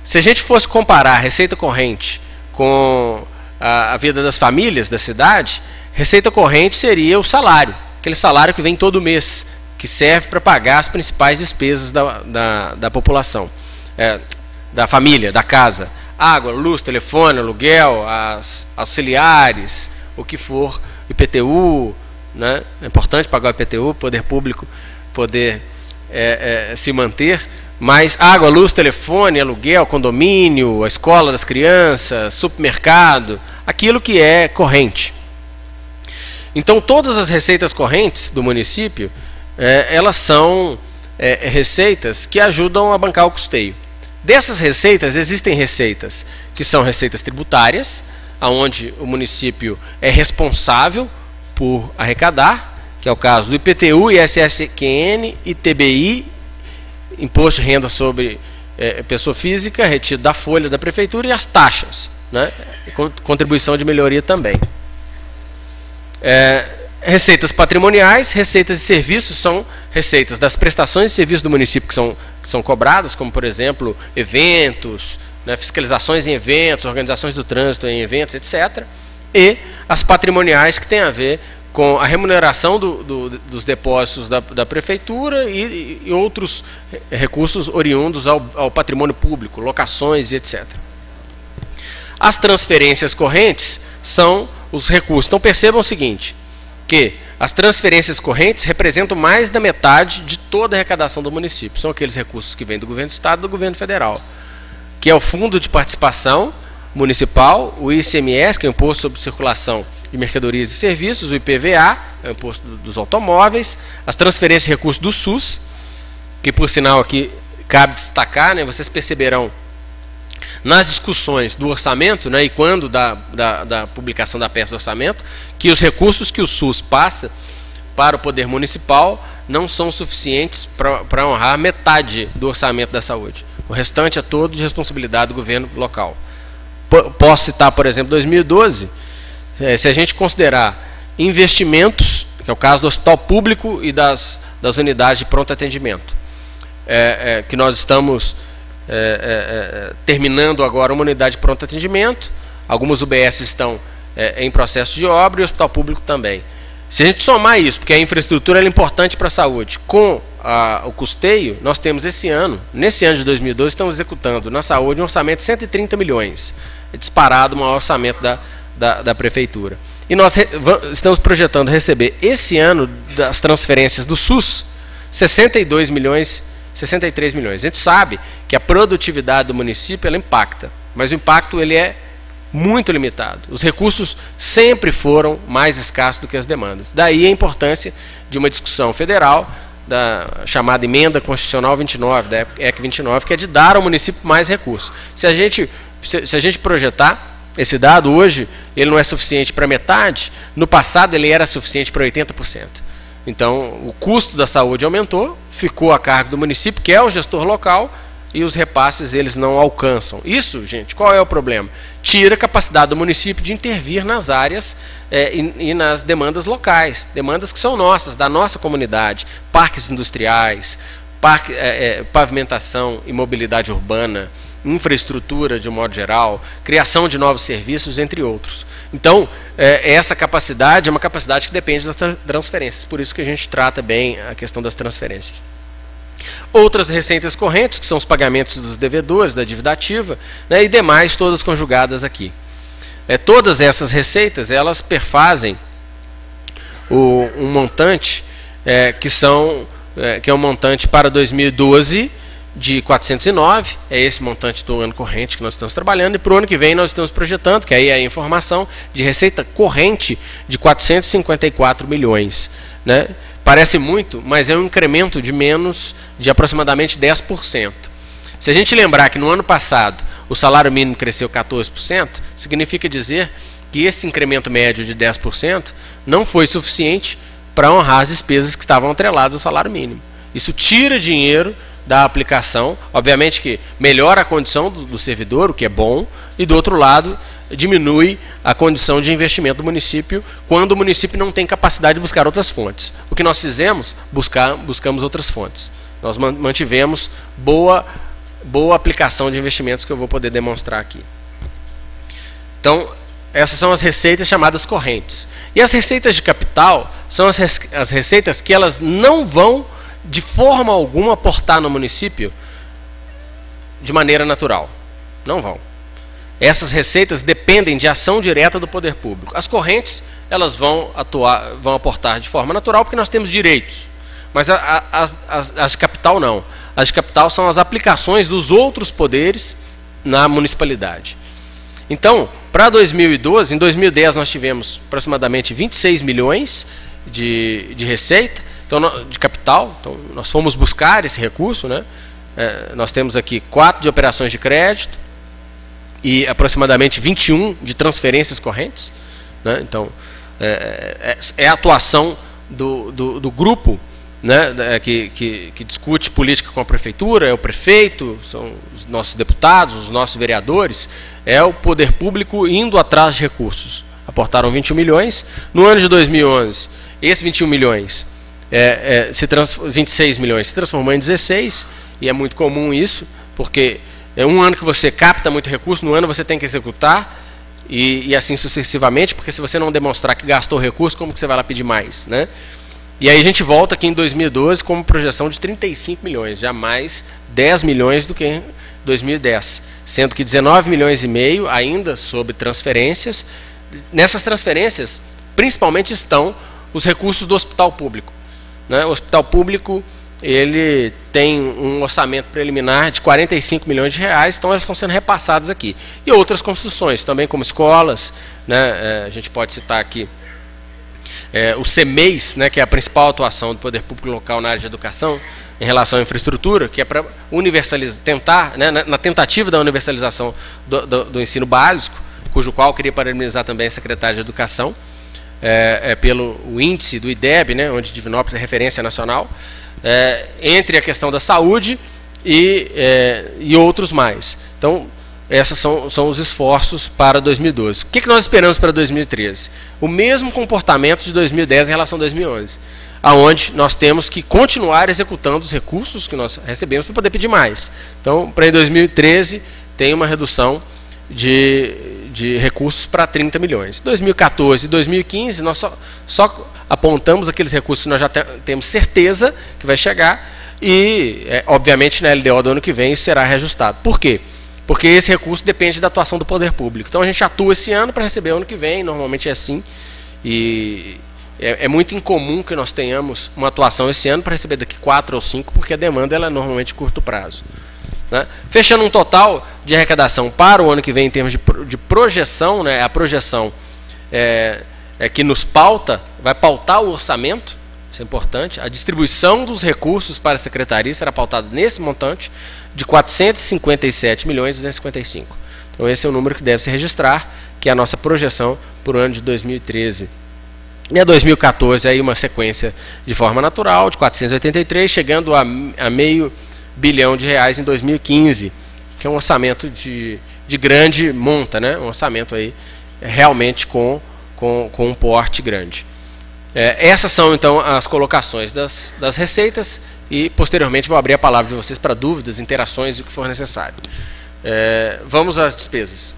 Se a gente fosse comparar a receita corrente com a vida das famílias da cidade, receita corrente seria o salário, aquele salário que vem todo mês, que serve para pagar as principais despesas da população, da família, da casa. Água, luz, telefone, aluguel, as auxiliares, o que for, IPTU, né? É importante pagar o IPTU, poder público poder se manter, mas água, luz, telefone, aluguel, condomínio, a escola das crianças, supermercado, aquilo que é corrente. Então todas as receitas correntes do município, elas são receitas que ajudam a bancar o custeio. Dessas receitas, existem receitas que são receitas tributárias, onde o município é responsável por arrecadar, que é o caso do IPTU, ISS-QN, ITBI, Imposto de Renda sobre Pessoa Física, retido da folha da prefeitura, e as taxas, né? Contribuição de melhoria também. Receitas patrimoniais, receitas de serviços, são receitas das prestações de serviços do município que são cobradas, como, por exemplo, eventos, né, fiscalizações em eventos, organizações do trânsito em eventos, etc. E as patrimoniais, que têm a ver com a remuneração dos depósitos da prefeitura e outros recursos oriundos ao patrimônio público, locações e etc. As transferências correntes são os recursos. Então percebam o seguinte, que as transferências correntes representam mais da metade de toda a arrecadação do município. São aqueles recursos que vêm do governo do estado e do governo federal, que é o Fundo de Participação Municipal, o ICMS, que é o Imposto sobre Circulação de Mercadorias e Serviços, o IPVA, é o Imposto dos Automóveis, as transferências de recursos do SUS, que por sinal aqui cabe destacar, né, vocês perceberão nas discussões do orçamento, né, e quando da publicação da peça do orçamento, que os recursos que o SUS passa para o poder municipal não são suficientes para honrar metade do orçamento da saúde. O restante é todo de responsabilidade do governo local. Posso citar, por exemplo, 2012, se a gente considerar investimentos, que é o caso do hospital público e das unidades de pronto atendimento, que nós estamos terminando agora uma unidade de pronto atendimento, algumas UBS estão em processo de obra e o hospital público também. Se a gente somar isso, porque a infraestrutura é importante para a saúde, com o custeio, nós temos nesse ano de 2012, estamos executando na saúde um orçamento de 130 milhões, disparado o maior orçamento da prefeitura. E nós estamos projetando receber esse ano das transferências do SUS 63 milhões. A gente sabe que a produtividade do município ela impacta, mas o impacto ele é muito limitado. Os recursos sempre foram mais escassos do que as demandas. Daí a importância de uma discussão federal, da chamada Emenda Constitucional 29, da EC 29, que é de dar ao município mais recursos. Se a gente projetar esse dado, hoje ele não é suficiente para metade, no passado ele era suficiente para 80%. Então, o custo da saúde aumentou, ficou a cargo do município, que é o gestor local, e os repasses eles não alcançam. Isso, gente, qual é o problema? Tira a capacidade do município de intervir nas áreas e nas demandas locais, demandas que são nossas, da nossa comunidade, parques industriais, pavimentação e mobilidade urbana, infraestrutura de um modo geral, criação de novos serviços, entre outros. Então, essa capacidade é uma capacidade que depende das transferências, por isso que a gente trata bem a questão das transferências. Outras receitas correntes, que são os pagamentos dos devedores, da dívida ativa, né, e demais, todas conjugadas aqui. Todas essas receitas, elas perfazem um montante que é um montante para 2012 de 409, é esse montante do ano corrente que nós estamos trabalhando, e para o ano que vem nós estamos projetando, que aí é a informação de receita corrente de 454 milhões. Né? Parece muito, mas é um incremento de aproximadamente 10%. Se a gente lembrar que no ano passado o salário mínimo cresceu 14%, significa dizer que esse incremento médio de 10% não foi suficiente para honrar as despesas que estavam atreladas ao salário mínimo. Isso tira dinheiro da aplicação, obviamente que melhora a condição do servidor, o que é bom, e do outro lado diminui a condição de investimento do município quando o município não tem capacidade de buscar outras fontes. O que nós fizemos? Buscamos outras fontes. Nós mantivemos boa boa aplicação de investimentos que eu vou poder demonstrar aqui. Então, essas são as receitas chamadas correntes. E as receitas de capital são as receitas que elas não vão, de forma alguma, aportar no município de maneira natural. Não vão. Essas receitas dependem de ação direta do poder público. As correntes, elas vão aportar de forma natural porque nós temos direitos. Mas as de capital não. As de capital são as aplicações dos outros poderes na municipalidade. Então, para 2012, em 2010 nós tivemos aproximadamente 26 milhões de receita, então, de capital. Então, nós fomos buscar esse recurso, né? Nós temos aqui 4 de operações de crédito e aproximadamente 21 de transferências correntes, né? Então, é a atuação do grupo, né, que discute política com a prefeitura, é o prefeito, são os nossos deputados, os nossos vereadores, é o poder público indo atrás de recursos. Aportaram 21 milhões. No ano de 2011, esses 21 milhões, 26 milhões se transformou em 16, e é muito comum isso, porque é um ano que você capta muito recurso, no ano você tem que executar, e assim sucessivamente, porque se você não demonstrar que gastou recurso, como que você vai lá pedir mais, né? E aí a gente volta aqui em 2012 com uma projeção de 35 milhões, já mais 10 milhões do que em 2010, sendo que 19 milhões e meio ainda sobre transferências. Nessas transferências, principalmente estão os recursos do hospital público, né? O hospital público, ele tem um orçamento preliminar de 45 milhões de reais, então elas estão sendo repassadas aqui. E outras construções, também como escolas, né? A gente pode citar aqui o CEMEIS, né, que é a principal atuação do poder público local na área de educação em relação à infraestrutura, que é para universalizar, tentar, né, na tentativa da universalização do ensino básico, cujo qual eu queria parabenizar também a secretária de Educação, pelo índice do IDEB, né, onde Divinópolis é referência nacional, entre a questão da saúde e outros mais. Então, esses são os esforços para 2012. O que nós esperamos para 2013? O mesmo comportamento de 2010 em relação a 2011, aonde nós temos que continuar executando os recursos que nós recebemos para poder pedir mais. Então, para 2013, tem uma redução de recursos para 30 milhões. 2014 e 2015, nós só apontamos aqueles recursos que nós já temos certeza que vai chegar e, obviamente, na LDO do ano que vem isso será reajustado. Por quê? Porque esse recurso depende da atuação do poder público. Então a gente atua esse ano para receber ano que vem, normalmente é assim. E é muito incomum que nós tenhamos uma atuação esse ano para receber daqui 4 ou 5, porque a demanda ela é normalmente de curto prazo, né? Fechando um total de arrecadação para o ano que vem em termos de projeção, né? A projeção que nos pauta, vai pautar o orçamento, isso é importante. A distribuição dos recursos para a secretaria será pautada nesse montante de 457 milhões e 255. Então esse é o número que deve se registrar, que é a nossa projeção para o ano de 2013. E a 2014 aí uma sequência de forma natural, de 483, chegando a meio bilhão de reais em 2015, que é um orçamento de grande monta, né? Um orçamento aí realmente com um porte grande. Essas são então as colocações das receitas e posteriormente vou abrir a palavra de vocês para dúvidas, interações e o que for necessário. Vamos às despesas.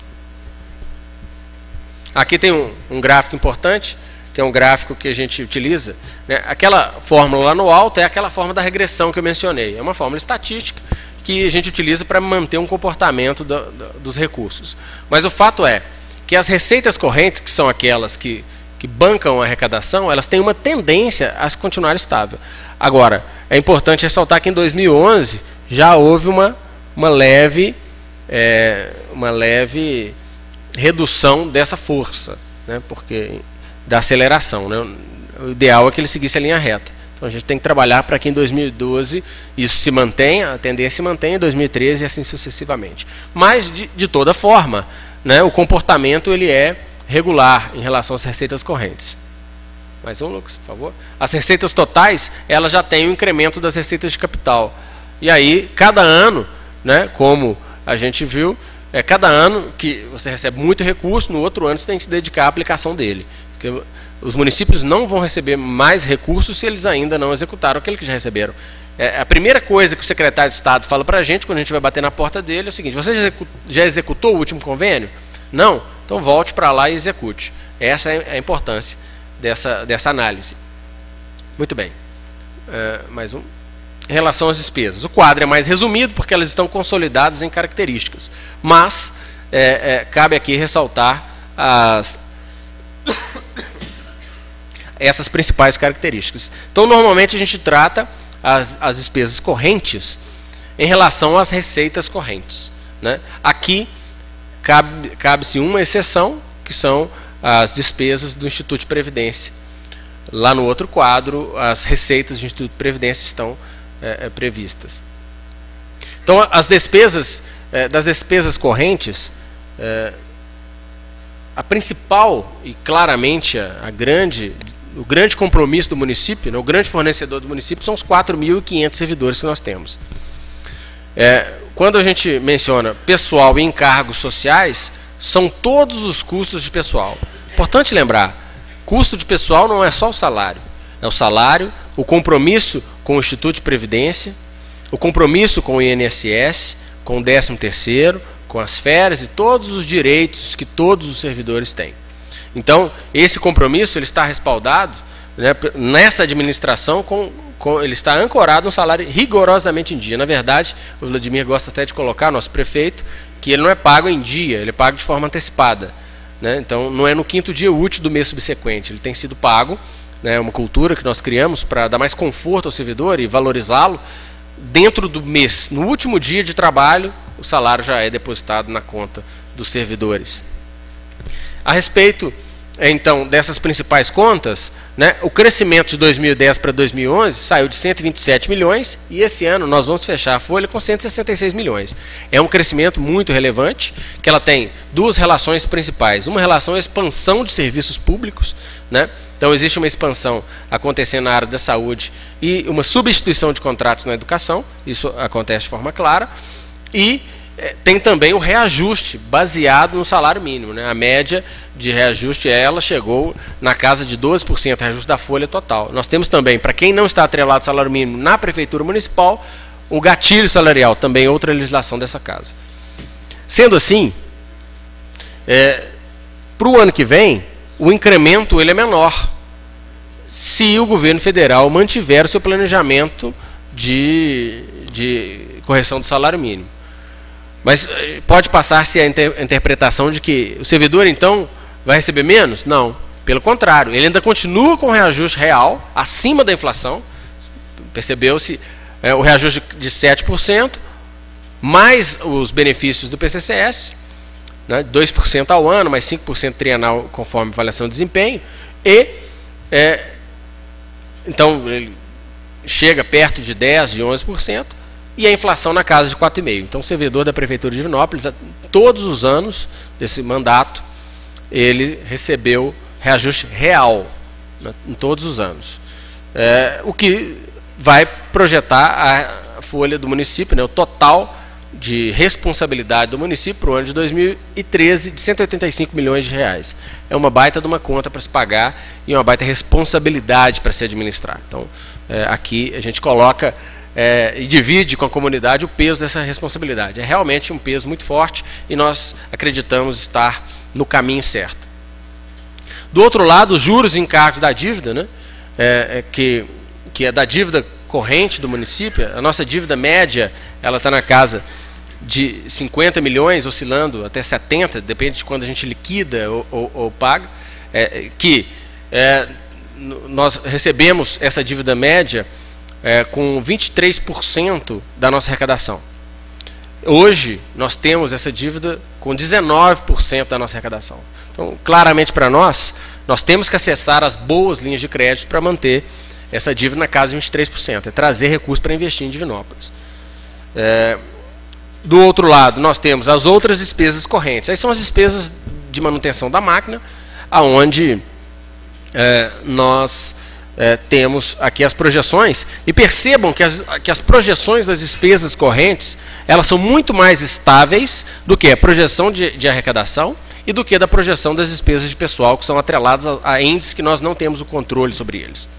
Aqui tem um gráfico importante, que é um gráfico que a gente utiliza, né? Aquela fórmula lá no alto é aquela forma da regressão que eu mencionei. É uma fórmula estatística que a gente utiliza para manter um comportamento dos recursos. Mas o fato é que as receitas correntes, que são aquelas que bancam a arrecadação, elas têm uma tendência a continuar estável. Agora, é importante ressaltar que em 2011 já houve uma leve redução dessa força, né? Porque da aceleração, né? O ideal é que ele seguisse a linha reta. Então a gente tem que trabalhar para que em 2012 isso se mantenha, a tendência se mantenha, em 2013 e assim sucessivamente. Mas, de toda forma, né, o comportamento ele é regular em relação às receitas correntes. Mais um, Lucas, por favor. As receitas totais, elas já têm o incremento das receitas de capital. E aí, cada ano, né, como a gente viu, cada ano que você recebe muito recurso, no outro ano você tem que se dedicar à aplicação dele. Porque os municípios não vão receber mais recursos se eles ainda não executaram aquele que já receberam. A primeira coisa que o secretário de Estado fala para a gente, quando a gente vai bater na porta dele, é o seguinte: você já executou o último convênio? Não? Então volte para lá e execute. Essa é a importância dessa análise. Muito bem. Mais um. Em relação às despesas. O quadro é mais resumido, porque elas estão consolidadas em características. Mas cabe aqui ressaltar essas principais características. Então, normalmente, a gente trata as despesas correntes em relação às receitas correntes, né? Aqui, cabe-se uma exceção, que são as despesas do Instituto de Previdência. Lá no outro quadro, as receitas do Instituto de Previdência estão previstas. Então, as despesas, das despesas correntes, a principal e claramente o grande compromisso do município, né, o grande fornecedor do município, são os 4.500 servidores que nós temos. Quando a gente menciona pessoal e encargos sociais, são todos os custos de pessoal. Importante lembrar, custo de pessoal não é só o salário. É o salário, o compromisso com o Instituto de Previdência, o compromisso com o INSS, com o 13º, com as férias e todos os direitos que todos os servidores têm. Então, esse compromisso ele está respaldado, né, nessa administração, ele está ancorado no salário rigorosamente em dia. Na verdade, o Vladimir gosta até de colocar, nosso prefeito, que ele não é pago em dia, ele é pago de forma antecipada, né? Então, não é no 5º dia útil do mês subsequente, ele tem sido pago, né, uma cultura que nós criamos para dar mais conforto ao servidor e valorizá-lo dentro do mês. No último dia de trabalho, o salário já é depositado na conta dos servidores. A respeito, então, dessas principais contas, né, o crescimento de 2010 para 2011 saiu de 127 milhões e esse ano nós vamos fechar a folha com 166 milhões. É um crescimento muito relevante, que ela tem duas relações principais. Uma relação à expansão de serviços públicos, né? Então, existe uma expansão acontecendo na área da saúde e uma substituição de contratos na educação, isso acontece de forma clara, e tem também o reajuste baseado no salário mínimo, né? A média de reajuste, ela chegou na casa de 12%, reajuste da folha total. Nós temos também, para quem não está atrelado ao salário mínimo na Prefeitura Municipal, o gatilho salarial, também outra legislação dessa casa. Sendo assim, para o ano que vem, o incremento ele é menor, se o governo federal mantiver o seu planejamento de correção do salário mínimo. Mas pode passar-se a interpretação de que o servidor, então, vai receber menos? Não. Pelo contrário, ele ainda continua com o reajuste real, acima da inflação. Percebeu-se o reajuste de 7%, mais os benefícios do PCCS, né, 2% ao ano, mais 5% trienal, conforme avaliação de desempenho. E, então, ele chega perto de 10%, de 11%. E a inflação na casa de 4,5%. Então, o servidor da Prefeitura de Divinópolis, todos os anos desse mandato, ele recebeu reajuste real, né, em todos os anos. O que vai projetar a folha do município, né, o total de responsabilidade do município para o ano de 2013 de 185 milhões de reais. É uma baita de uma conta para se pagar e uma baita responsabilidade para se administrar. Então, aqui a gente coloca e divide com a comunidade o peso dessa responsabilidade. É realmente um peso muito forte e nós acreditamos estar no caminho certo. Do outro lado, os juros e encargos da dívida, né, que é da dívida corrente do município. A nossa dívida média ela está na casa de 50 milhões, oscilando até 70, depende de quando a gente liquida ou paga, nós recebemos essa dívida média com 23% da nossa arrecadação. Hoje, nós temos essa dívida com 19% da nossa arrecadação. Então, claramente para nós temos que acessar as boas linhas de crédito para manter essa dívida na casa de 23%. É trazer recursos para investir em Divinópolis. Do outro lado, nós temos as outras despesas correntes. Aí são as despesas de manutenção da máquina, aonde nós temos aqui as projeções, e percebam que as projeções das despesas correntes, elas são muito mais estáveis do que a projeção de arrecadação e do que da projeção das despesas de pessoal, que são atreladas a índices que nós não temos o controle sobre eles.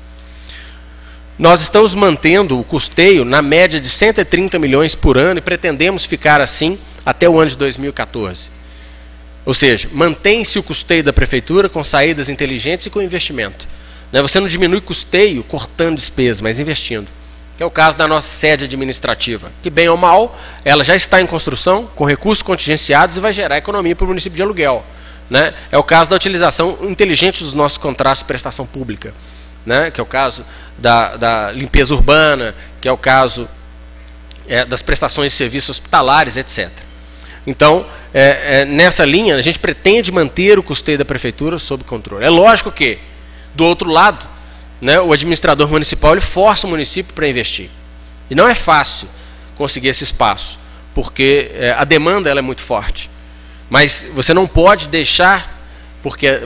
Nós estamos mantendo o custeio na média de 130 milhões por ano e pretendemos ficar assim até o ano de 2014. Ou seja, mantém-se o custeio da prefeitura com saídas inteligentes e com investimento. Você não diminui custeio cortando despesas, mas investindo. Que é o caso da nossa sede administrativa, que bem ou mal, ela já está em construção, com recursos contingenciados e vai gerar economia para o município de aluguel. É o caso da utilização inteligente dos nossos contratos de prestação pública, que é o caso da limpeza urbana, que é o caso das prestações de serviços hospitalares, etc. Então, nessa linha, a gente pretende manter o custeio da prefeitura sob controle. É lógico que, do outro lado, o administrador municipal ele força o município para investir. E não é fácil conseguir esse espaço, porque a demanda ela é muito forte. Mas você não pode deixar,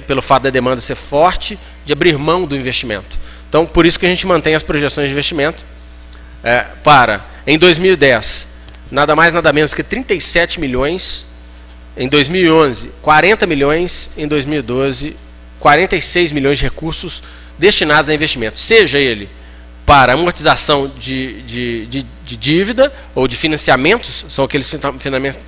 pelo fato da demanda ser forte, de abrir mão do investimento. Então, por isso que a gente mantém as projeções de investimento para, em 2010, nada mais, nada menos que 37 milhões, em 2011, 40 milhões, em 2012, 46 milhões de recursos destinados a investimento, seja ele para amortização de dívida ou de financiamentos, são aqueles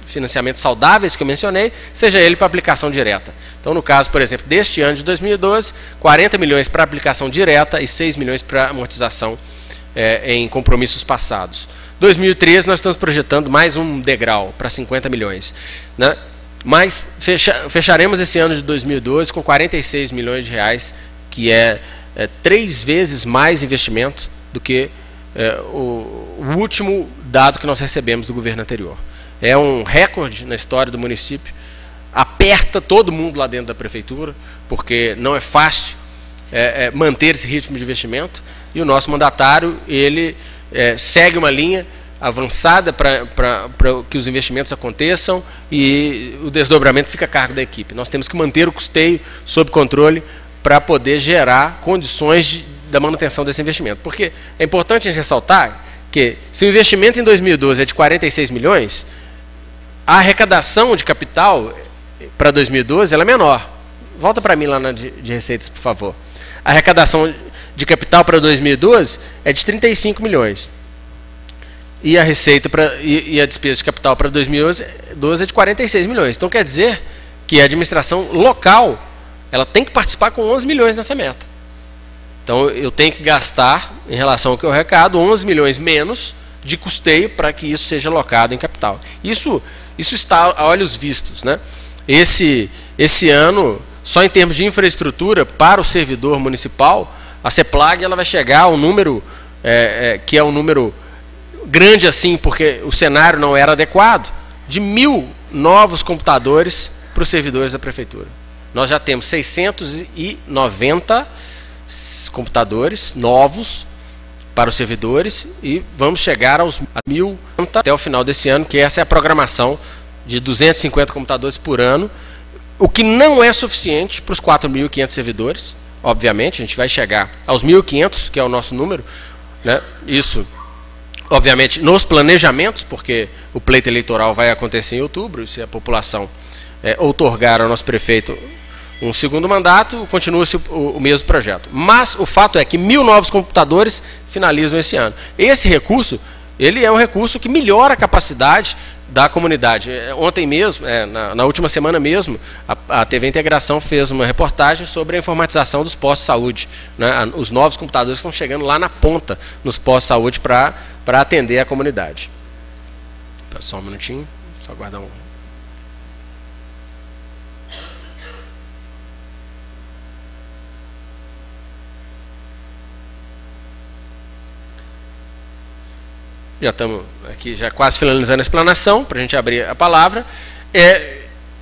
financiamentos saudáveis que eu mencionei, seja ele para aplicação direta. Então, no caso, por exemplo, deste ano de 2012, 40 milhões para aplicação direta e 6 milhões para amortização em compromissos passados. 2013, nós estamos projetando mais um degrau para 50 milhões. Mas fecharemos esse ano de 2012 com 46 milhões de reais, que é 3 vezes mais investimento do que o último dado que nós recebemos do governo anterior. É um recorde na história do município, aperta todo mundo lá dentro da prefeitura, porque não é fácil manter esse ritmo de investimento, e o nosso mandatário ele segue uma linha avançada para que os investimentos aconteçam e o desdobramento fica a cargo da equipe. Nós temos que manter o custeio sob controle para poder gerar condições da manutenção desse investimento. Porque é importante a gente ressaltar que, se o investimento em 2012 é de 46 milhões, a arrecadação de capital para 2012 ela é menor. Volta para mim lá na de receitas, por favor. A arrecadação de capital para 2012 é de 35 milhões. E a receita e a despesa de capital para 2012 é de 46 milhões. Então, quer dizer que a administração local ela tem que participar com 11 milhões nessa meta. Então, eu tenho que gastar, em relação ao que eu arrecado, 11 milhões menos de custeio para que isso seja alocado em capital. Isso está a olhos vistos. Esse ano, só em termos de infraestrutura, para o servidor municipal, a CEPLAG ela vai chegar ao número, que é um número grande assim, porque o cenário não era adequado, de 1.000 novos computadores para os servidores da prefeitura. Nós já temos 690 computadores novos para os servidores e vamos chegar aos 1.000 até o final desse ano, que essa é a programação de 250 computadores por ano, o que não é suficiente para os 4.500 servidores. Obviamente, a gente vai chegar aos 1.500, que é o nosso número, Isso, obviamente, nos planejamentos, porque o pleito eleitoral vai acontecer em outubro, se a população outorgar ao nosso prefeito um segundo mandato, continua-se o mesmo projeto. Mas o fato é que 1.000 novos computadores finalizam esse ano. Esse recurso, ele é um recurso que melhora a capacidade da comunidade. Ontem mesmo, na última semana mesmo, a TV Integração fez uma reportagem sobre a informatização dos postos de saúde. Os novos computadores estão chegando lá na ponta, nos postos de saúde, para atender a comunidade. Só um minutinho, só aguardar um... Já estamos aqui já quase finalizando a explanação, para a gente abrir a palavra.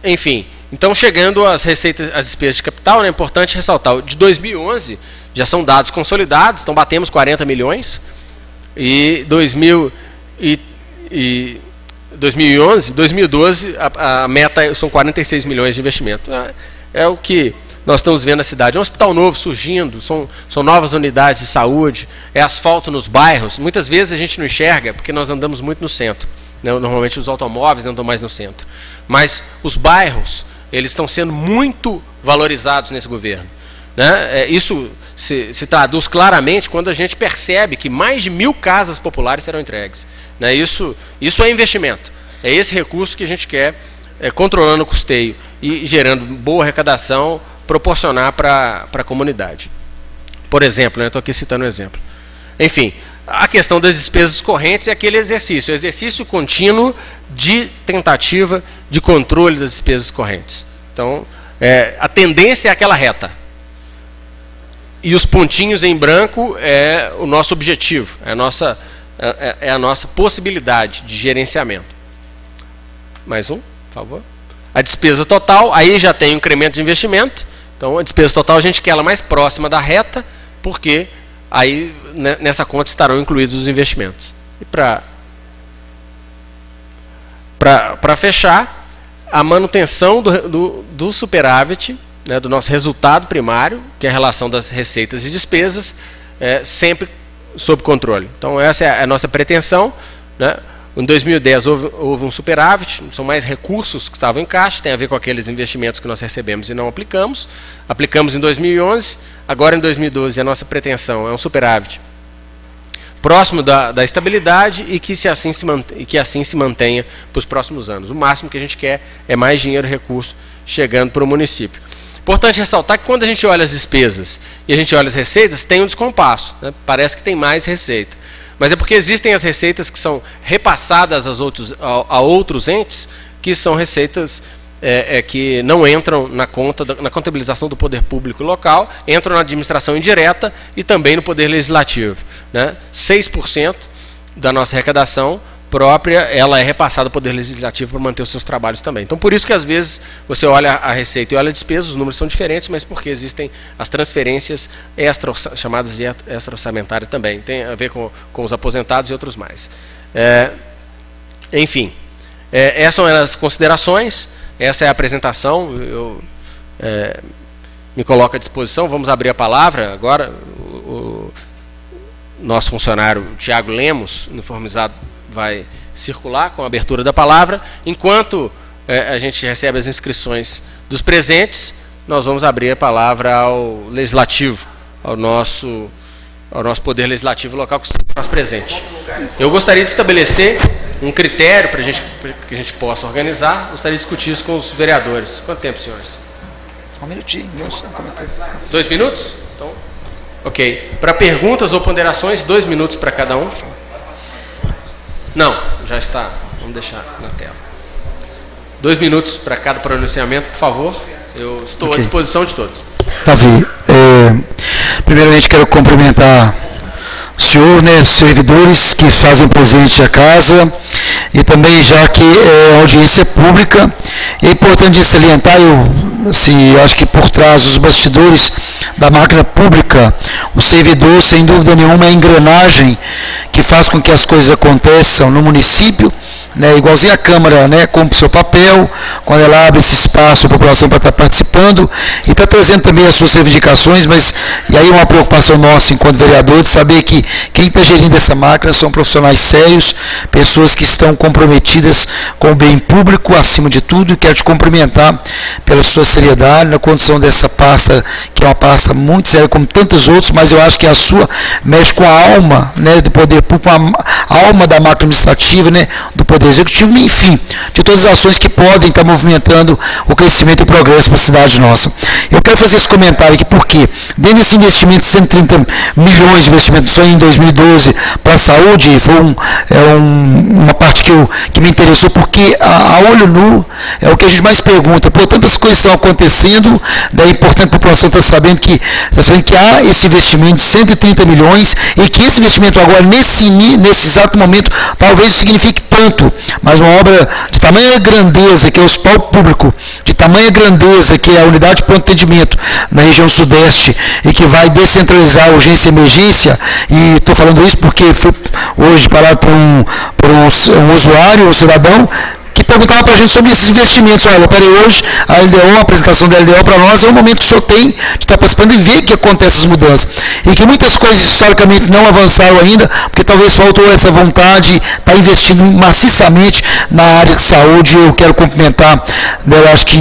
Enfim, então chegando às receitas, às despesas de capital, é importante ressaltar, de 2011 já são dados consolidados, então batemos 40 milhões, e 2011, 2012, a meta são 46 milhões de investimento. É o que nós estamos vendo na cidade. É um hospital novo surgindo, são novas unidades de saúde, é asfalto nos bairros. Muitas vezes a gente não enxerga, porque nós andamos muito no centro. Normalmente os automóveis andam mais no centro. Mas os bairros, eles estão sendo muito valorizados nesse governo. Isso se traduz claramente quando a gente percebe que mais de 1.000 casas populares serão entregues. Né? Isso é investimento. É esse recurso que a gente quer, controlando o custeio e gerando boa arrecadação, proporcionar para a comunidade. Por exemplo, estou aqui citando um exemplo. Enfim, a questão das despesas correntes é aquele exercício, o exercício contínuo de tentativa de controle das despesas correntes. Então, a tendência é aquela reta. E os pontinhos em branco é o nosso objetivo, é a nossa possibilidade de gerenciamento. Mais um, por favor. A despesa total, aí já tem um incremento de investimento. Então, a despesa total a gente quer ela mais próxima da reta, porque aí nessa conta estarão incluídos os investimentos. E para fechar, a manutenção do superávit, né, do nosso resultado primário, que é a relação das receitas e despesas, sempre sob controle. Então, essa é a nossa pretensão. Né? Em 2010 houve um superávit, são mais recursos que estavam em caixa, tem a ver com aqueles investimentos que nós recebemos e não aplicamos. Aplicamos em 2011, agora em 2012 a nossa pretensão é um superávit próximo da estabilidade e que assim se mantenha para os próximos anos. O máximo que a gente quer é mais dinheiro e recurso chegando para o município. Importante ressaltar que quando a gente olha as despesas e a gente olha as receitas, tem um descompasso. Né? Parece que tem mais receita. Mas é porque existem as receitas que são repassadas a outros entes, que são receitas que não entram na contabilização do poder público local, entram na administração indireta e também no poder legislativo. Né? 6% da nossa arrecadação própria, ela é repassada ao poder legislativo para manter os seus trabalhos também. Então, por isso que às vezes você olha a receita e olha a despesa, os números são diferentes, mas porque existem as transferências chamadas de extra-orçamentária também. Tem a ver com os aposentados e outros mais. Enfim, essas são as considerações, essa é a apresentação, eu me coloco à disposição, vamos abrir a palavra agora, o nosso funcionário Tiago Lemos, uniformizado, vai circular com a abertura da palavra. Enquanto a gente recebe as inscrições dos presentes, nós vamos abrir a palavra ao Legislativo, ao nosso Poder Legislativo local que se faz presente. Eu gostaria de estabelecer um critério para que a gente possa organizar, gostaria de discutir isso com os vereadores. Quanto tempo, senhores? Um minutinho. 2 minutos? Então, ok. Para perguntas ou ponderações, 2 minutos para cada um. Não, já está. Vamos deixar na tela. 2 minutos para cada pronunciamento, por favor. Eu estou à disposição de todos. Davi, primeiramente quero cumprimentar o senhor, né, os servidores que fazem presente a casa, e também, já que é audiência pública, é importante salientar, eu acho que por trás dos bastidores da máquina pública, o servidor, sem dúvida nenhuma, é a engrenagem que faz com que as coisas aconteçam no município, né, igualzinho a Câmara, né, cumpre o seu papel, quando ela abre esse espaço, a população para estar participando, e está trazendo também as suas reivindicações, e aí uma preocupação nossa, enquanto vereador, de saber que quem está gerindo essa máquina são profissionais sérios, pessoas que estão comprometidas com o bem público, acima de tudo, e quero te cumprimentar pela sua seriedade, na condição dessa pasta, que é uma pasta muito séria, como tantas outras, mas eu acho que a sua mexe com a alma, né, do poder público, a alma da máquina administrativa, né, do poder executivo, enfim, de todas as ações que podem estar movimentando o crescimento e o progresso para a cidade nossa. Eu quero fazer esse comentário aqui porque, dentro desse investimento de 130 milhões de investimento só em 2012 para a saúde, foi uma parte que me interessou, porque a olho nu é o que a gente mais pergunta. Por tantas coisas estão acontecendo, é importante a população estar sabendo que há esse investimento de 130 milhões e que esse investimento agora, nesse exato momento, talvez não signifique tanto, mas uma obra de tamanha grandeza, que é o hospital público, de tamanha grandeza, que é a unidade de pronto atendimento na região sudeste, e que vai descentralizar a urgência e emergência, e estou falando isso porque fui hoje parado por um usuário, um cidadão, que perguntava para a gente sobre esses investimentos. Olha, peraí, hoje a LDO, a apresentação da LDO para nós é o momento que o senhor tem de estar participando e ver que acontecem essas mudanças. E que muitas coisas historicamente não avançaram ainda, porque talvez faltou essa vontade, está investindo maciçamente na área de saúde. Eu quero cumprimentar, eu acho que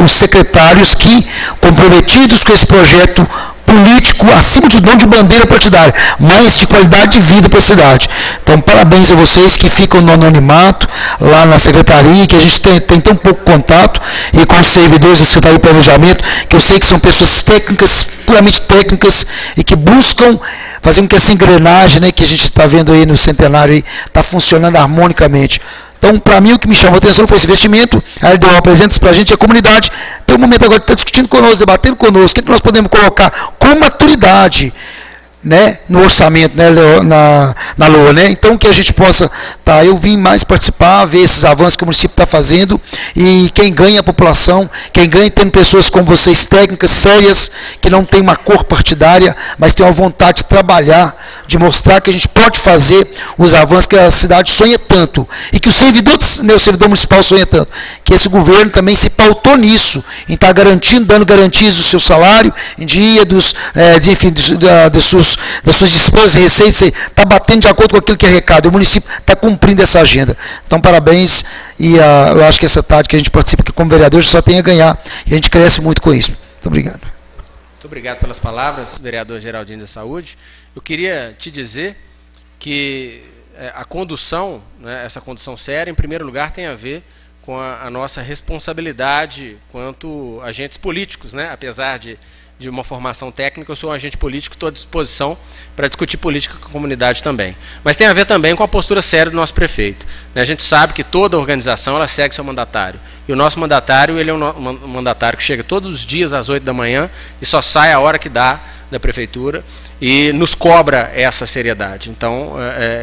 os secretários que, comprometidos com esse projeto político, acima de não de bandeira partidária, mas de qualidade de vida para a cidade. Então, parabéns a vocês que ficam no anonimato, lá na secretaria, que a gente tem tão pouco contato, e com os servidores da Secretaria de Planejamento, que eu sei que são pessoas técnicas, puramente técnicas, e que buscam fazer com que essa engrenagem, né, que a gente está vendo aí no centenário, está funcionando harmonicamente. Então, para mim, o que me chamou a atenção foi esse investimento. A LDO apresenta isso para a gente, a comunidade tem um momento agora de estar discutindo conosco, debatendo conosco, o que nós podemos colocar com maturidade, né, no orçamento, né, na LOA, né? Então, que a gente possa, eu vim mais participar, ver esses avanços que o município está fazendo, e quem ganha é a população, quem ganha tendo pessoas como vocês, técnicas, sérias, que não tem uma cor partidária, mas tem uma vontade de trabalhar, de mostrar que a gente pode fazer os avanços que a cidade sonha tanto, e que o servidor municipal sonha tanto, que esse governo também se pautou nisso, em estar garantindo, dando garantias do seu salário em dia, das suas despesas e receitas, está batendo de acordo com aquilo que é recado, e o município está cumprindo essa agenda. Então, parabéns, e eu acho que essa tarde que a gente participa aqui como vereador, a gente só tem a ganhar, e a gente cresce muito com isso. Muito obrigado. Muito obrigado pelas palavras, vereador Geraldinho da Saúde. Eu queria te dizer que a condução, né, essa condução séria, em primeiro lugar, tem a ver com a nossa responsabilidade quanto agentes políticos, né? Apesar de uma formação técnica, eu sou um agente político, estou à disposição para discutir política com a comunidade também. Mas tem a ver também com a postura séria do nosso prefeito. A gente sabe que toda organização ela segue seu mandatário. E o nosso mandatário, ele é um mandatário que chega todos os dias às 8 da manhã e só sai a hora que dá da prefeitura e nos cobra essa seriedade. Então,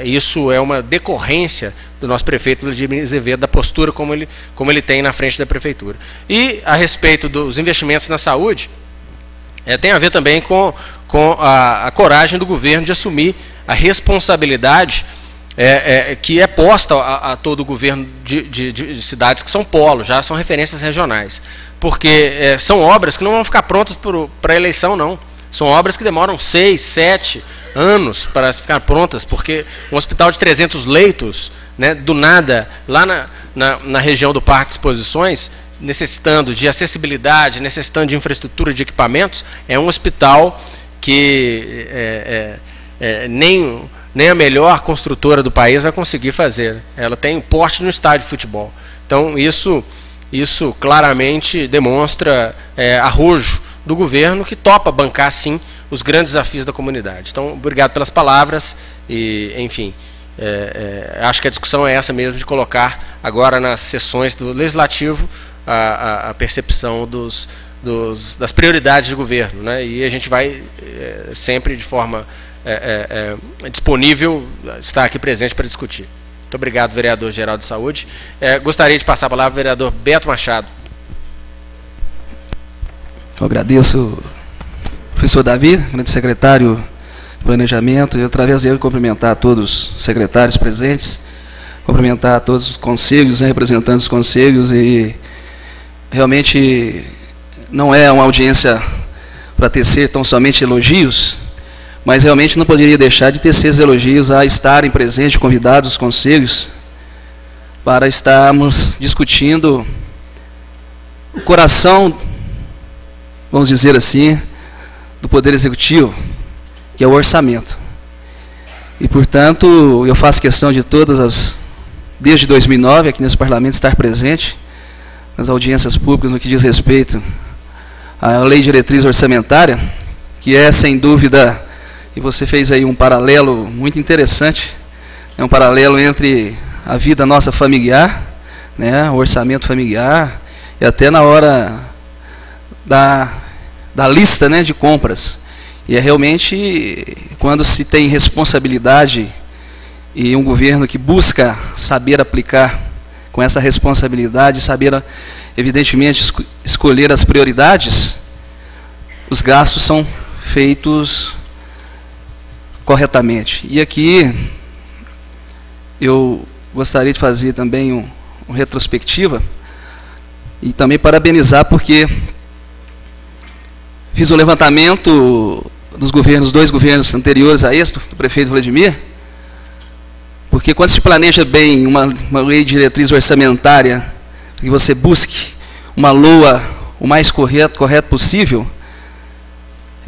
isso é uma decorrência do nosso prefeito Vladimir Azevedo, da postura como ele tem na frente da prefeitura. E a respeito dos investimentos na saúde, tem a ver também com a coragem do governo de assumir a responsabilidade que é posta a todo o governo de cidades que são polos, já são referências regionais. Porque são obras que não vão ficar prontas para a eleição, não. São obras que demoram 6, 7 anos para ficar prontas, porque um hospital de 300 leitos, né, do nada, lá na região do Parque de Exposições, necessitando de acessibilidade, necessitando de infraestrutura, de equipamentos, é um hospital que nem a melhor construtora do país vai conseguir fazer. Ela tem porte no estádio de futebol. Então, isso claramente demonstra arrojo do governo, que topa bancar, sim, os grandes desafios da comunidade. Então, obrigado pelas palavras e, enfim, acho que a discussão é essa mesmo, de colocar agora nas sessões do Legislativo a percepção das prioridades do governo, né? E a gente vai sempre de forma disponível estar aqui presente para discutir. Muito obrigado, vereador geral de Saúde. Gostaria de passar a palavra ao vereador Beto Machado. Eu agradeço, professor Davi, grande secretário de Planejamento, e através dele cumprimentar todos os secretários presentes, cumprimentar todos os conselhos, né, representantes dos conselhos, e realmente não é uma audiência para tecer tão somente elogios, mas realmente não poderia deixar de tecer esses elogios a estarem presentes, convidados os conselhos, para estarmos discutindo o coração, vamos dizer assim, do Poder Executivo, que é o orçamento. E, portanto, eu faço questão de desde 2009, aqui nesse Parlamento, estar presente nas audiências públicas no que diz respeito à Lei de Diretriz Orçamentária, que é, sem dúvida, e você fez aí um paralelo muito interessante, um paralelo entre a vida nossa familiar, né, o orçamento familiar, e até na hora da lista, né, de compras. E é realmente, quando se tem responsabilidade e um governo que busca saber aplicar com essa responsabilidade, saber, evidentemente, escolher as prioridades, os gastos são feitos corretamente. E aqui eu gostaria de fazer também uma retrospectiva e também parabenizar, porque fiz um levantamento dos dois governos anteriores a este, do prefeito Vladimir, porque quando se planeja bem uma lei de diretriz orçamentária, que você busque uma LOA o mais correto possível,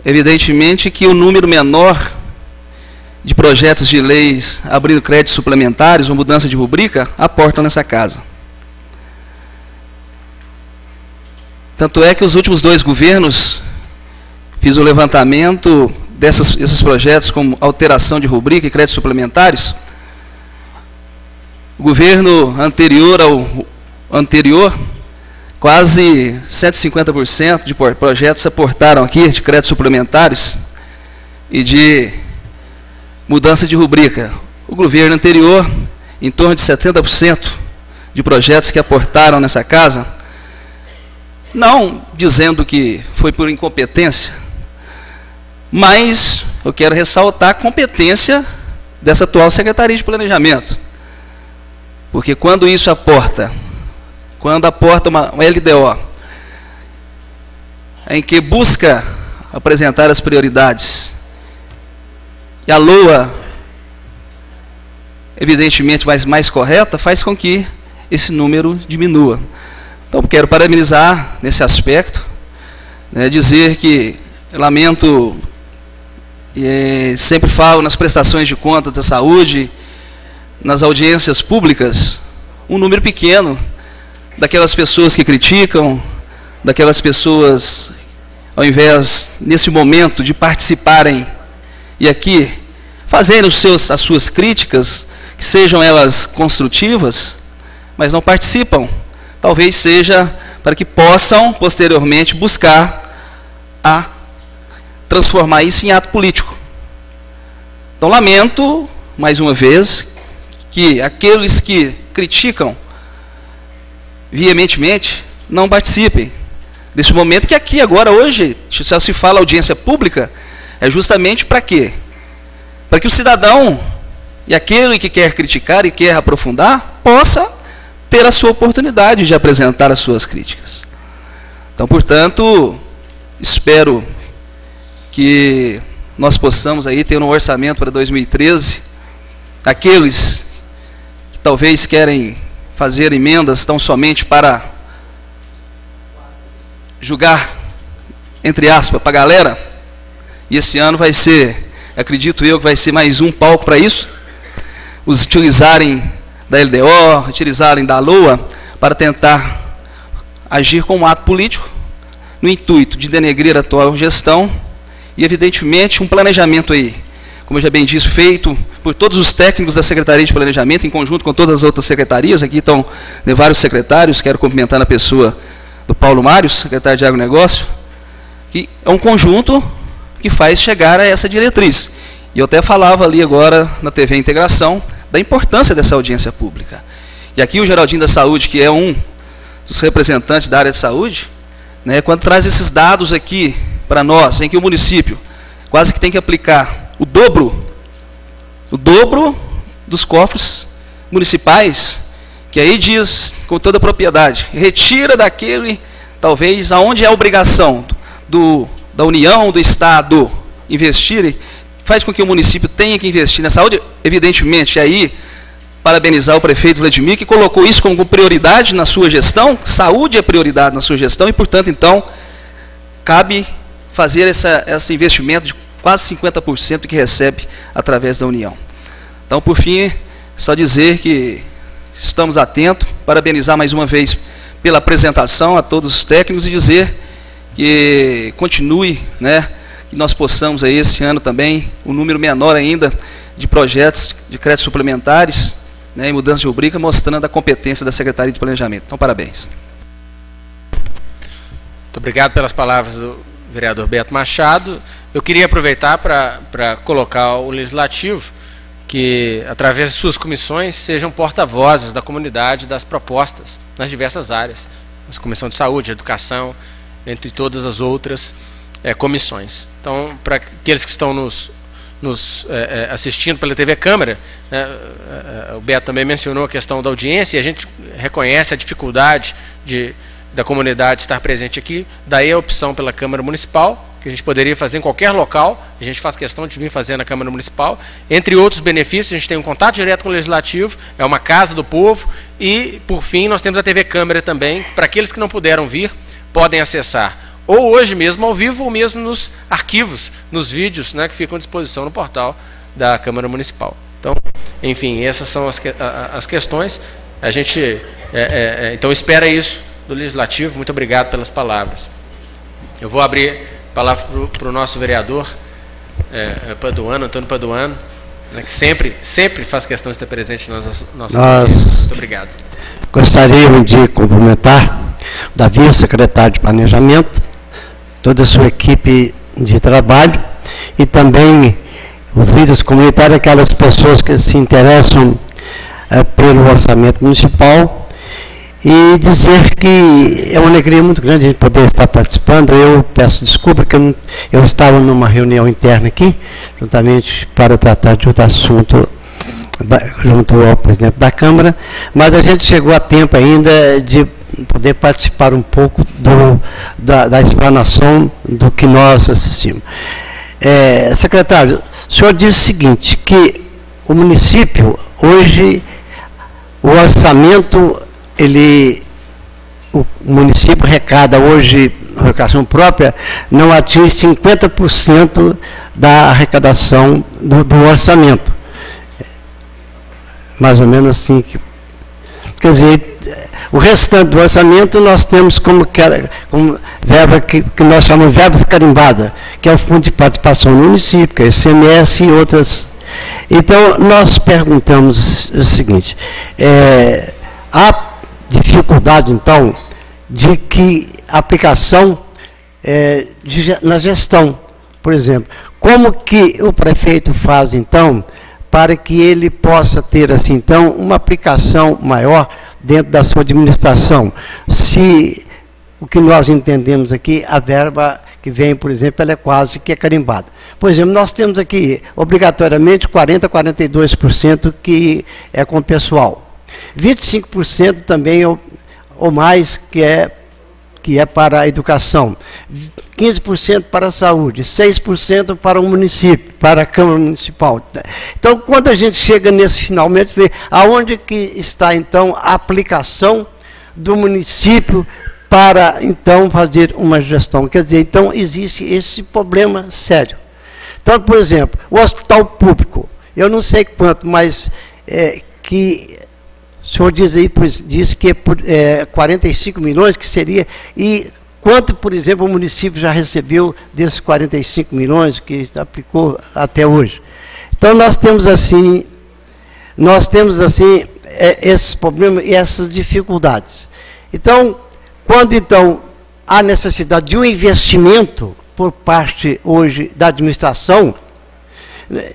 evidentemente que o número menor de projetos de leis abrindo créditos suplementares ou mudança de rubrica aportam nessa casa. Tanto é que os últimos 2 governos, fiz o levantamento desses projetos como alteração de rubrica e créditos suplementares. O governo anterior ao anterior, quase 150% de projetos aportaram aqui de créditos suplementares e de mudança de rubrica. O governo anterior, em torno de 70% de projetos que aportaram nessa casa, não dizendo que foi por incompetência, mas eu quero ressaltar a competência dessa atual Secretaria de Planejamento. Porque quando isso aporta, quando aporta uma LDO, em que busca apresentar as prioridades, e a LOA, evidentemente, mais correta, faz com que esse número diminua. Então, quero parabenizar nesse aspecto, né, dizer que eu lamento, e sempre falo nas prestações de contas da saúde, nas audiências públicas, um número pequeno daquelas pessoas que criticam, daquelas pessoas, ao invés, nesse momento, de participarem e aqui fazerem as suas críticas, que sejam elas construtivas, mas não participam. Talvez seja para que possam, posteriormente, buscar a transformar isso em ato político. Então, lamento, mais uma vez, que aqueles que criticam veementemente não participem desse momento, que aqui, agora, hoje, já se fala audiência pública, é justamente para quê? Para que o cidadão e aquele que quer criticar e quer aprofundar, possa ter a sua oportunidade de apresentar as suas críticas. Então, portanto, espero que nós possamos aí ter um orçamento para 2013, aqueles que talvez querem fazer emendas tão somente para julgar, entre aspas, para a galera, e esse ano vai ser, acredito eu, que vai ser mais um palco para isso, os utilizarem da LDO, utilizarem da LOA, para tentar agir como um ato político, no intuito de denegrir a atual gestão, e evidentemente um planejamento aí, como eu já bem disse, feito por todos os técnicos da Secretaria de Planejamento, em conjunto com todas as outras secretarias. Aqui estão vários secretários, quero cumprimentar na pessoa do Paulo Mário, secretário de Agronegócio, que é um conjunto que faz chegar a essa diretriz. E eu até falava ali agora na TV Integração da importância dessa audiência pública. E aqui o Geraldinho da Saúde, que é um dos representantes da área de saúde, né, quando traz esses dados aqui para nós, em que o município quase que tem que aplicar o dobro dos cofres municipais, que aí diz com toda a propriedade, retira daquele, talvez, aonde é a obrigação da União, do Estado, investirem, faz com que o município tenha que investir na saúde, evidentemente, aí, parabenizar o prefeito Vladimir, que colocou isso como prioridade na sua gestão, saúde é prioridade na sua gestão, e, portanto, então, cabe fazer esse investimento de quase 50% que recebe através da União. Então, por fim, só dizer que estamos atentos, parabenizar mais uma vez pela apresentação a todos os técnicos e dizer que continue, né, que nós possamos aí esse ano também, um número menor ainda de projetos de créditos suplementares, né, e mudança de rubrica, mostrando a competência da Secretaria de Planejamento. Então, parabéns. Muito obrigado pelas palavras do vereador Beto Machado. Eu queria aproveitar para colocar o Legislativo, que, através de suas comissões, sejam porta-vozes da comunidade das propostas nas diversas áreas. A Comissão de Saúde, Educação, entre todas as outras comissões. Então, para aqueles que estão nos assistindo pela TV Câmara, o Beto também mencionou a questão da audiência, e a gente reconhece a dificuldade da comunidade estar presente aqui, daí a opção pela Câmara Municipal, que a gente poderia fazer em qualquer local, a gente faz questão de vir fazer na Câmara Municipal. Entre outros benefícios, a gente tem um contato direto com o Legislativo, é uma casa do povo, e, por fim, nós temos a TV Câmara também, para aqueles que não puderam vir, podem acessar ou hoje mesmo ao vivo, ou mesmo nos arquivos, nos vídeos, né, que ficam à disposição no portal da Câmara Municipal. Então, enfim, essas são as questões. A gente, então, espera isso do Legislativo. Muito obrigado pelas palavras. Eu vou abrir a palavra para o nosso vereador Paduano, Antônio Paduano, né, que sempre faz questão de estar presente nas nossas reuniões. Muito obrigado. Gostaria de cumprimentar Davi, o secretário de Planejamento, toda a sua equipe de trabalho e também os líderes comunitários, aquelas pessoas que se interessam pelo orçamento municipal, e dizer que é uma alegria muito grande a gente poder estar participando. Eu peço desculpa que eu estava numa reunião interna aqui, juntamente para tratar de outro assunto junto ao presidente da Câmara, mas a gente chegou a tempo ainda de poder participar um pouco da explanação do que nós assistimos. Secretário, o senhor disse o seguinte, que o município, hoje, o orçamento, o município arrecada hoje, arrecadação própria, não atinge 50% da arrecadação do orçamento. Mais ou menos assim. Quer dizer, o restante do orçamento nós temos como verba que nós chamamos de verbas carimbadas, que é o Fundo de Participação no Município, que é o ICMS e outras. Então, nós perguntamos o seguinte, há dificuldade, então, de que a aplicação na gestão, por exemplo, como que o prefeito faz, então, para que ele possa ter, assim, então, uma aplicação maior dentro da sua administração? Se o que nós entendemos aqui, a verba que vem, por exemplo, ela é quase que carimbada. Por exemplo, nós temos aqui, obrigatoriamente, 40% a 42% que é com o pessoal. 25% também ou mais que é para a educação, 15% para a saúde, 6% para o município, para a Câmara Municipal. Então, quando a gente chega nesse finalmente, vê aonde que está, então, a aplicação do município para, então, fazer uma gestão. Quer dizer, então, existe esse problema sério. Então, por exemplo, o hospital público, eu não sei quanto, mas que o senhor diz que é 45 milhões, que seria, e quanto, por exemplo, o município já recebeu desses 45 milhões que aplicou até hoje. Então, nós temos assim esses problemas e essas dificuldades. Então, quando então há necessidade de um investimento por parte hoje da administração,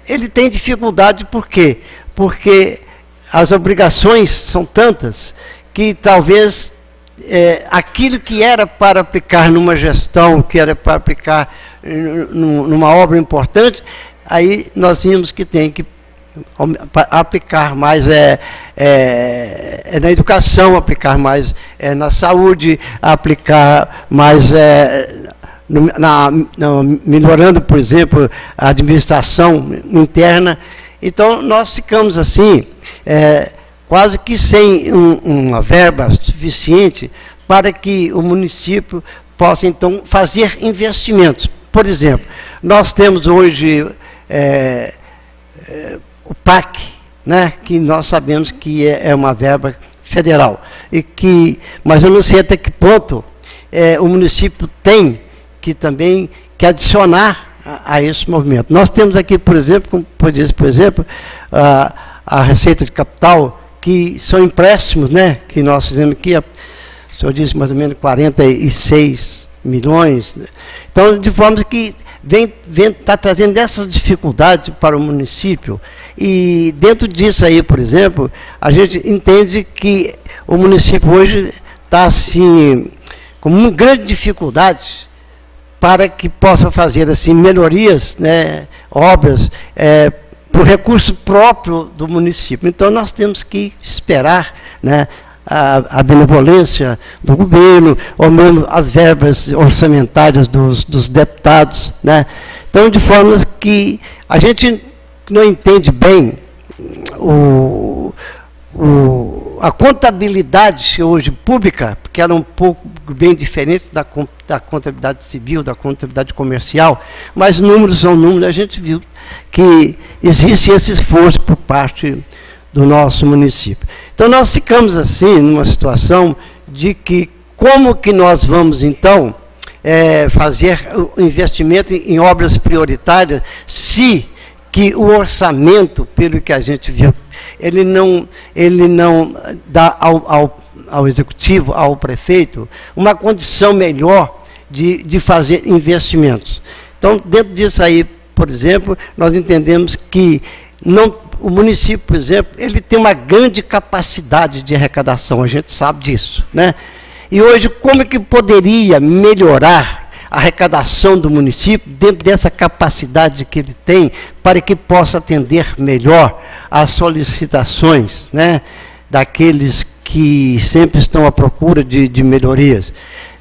ele tem dificuldade. Por quê? Porque as obrigações são tantas que talvez aquilo que era para aplicar numa gestão, que era para aplicar numa obra importante, aí nós vimos que tem que aplicar mais na educação, aplicar mais na saúde, aplicar mais melhorando, por exemplo, a administração interna. Então, nós ficamos assim, quase que sem uma verba suficiente para que o município possa, então, fazer investimentos. Por exemplo, nós temos hoje o PAC, né, que nós sabemos que é uma verba federal, mas eu não sei até que ponto o município tem que também adicionar a esse movimento. Nós temos aqui, por exemplo, como diz, por exemplo, a receita de capital, que são empréstimos, né, que nós fizemos aqui, o senhor disse mais ou menos 46 milhões. Então, de forma que está trazendo essas dificuldades para o município. E dentro disso aí, por exemplo, a gente entende que o município hoje está assim, com uma grande dificuldade para que possa fazer assim melhorias, né, obras, por recurso próprio do município. Então, nós temos que esperar, né, a benevolência do governo, ou mesmo as verbas orçamentárias dos deputados, né? Então, de forma que a gente não entende bem a contabilidade hoje pública, porque ela é um pouco bem diferente da da contabilidade civil, da contabilidade comercial, mas números são números, a gente viu que existe esse esforço por parte do nosso município. Então, nós ficamos assim, numa situação de que, como que nós vamos, então, fazer o investimento em obras prioritárias, se que o orçamento, pelo que a gente viu, ele não dá ao executivo, ao prefeito, uma condição melhor de fazer investimentos. Então, dentro disso aí, por exemplo, nós entendemos que o município, por exemplo, ele tem uma grande capacidade de arrecadação, a gente sabe disso, né? E hoje, como é que poderia melhorar a arrecadação do município dentro dessa capacidade que ele tem para que possa atender melhor às solicitações, né, daqueles que sempre estão à procura de melhorias?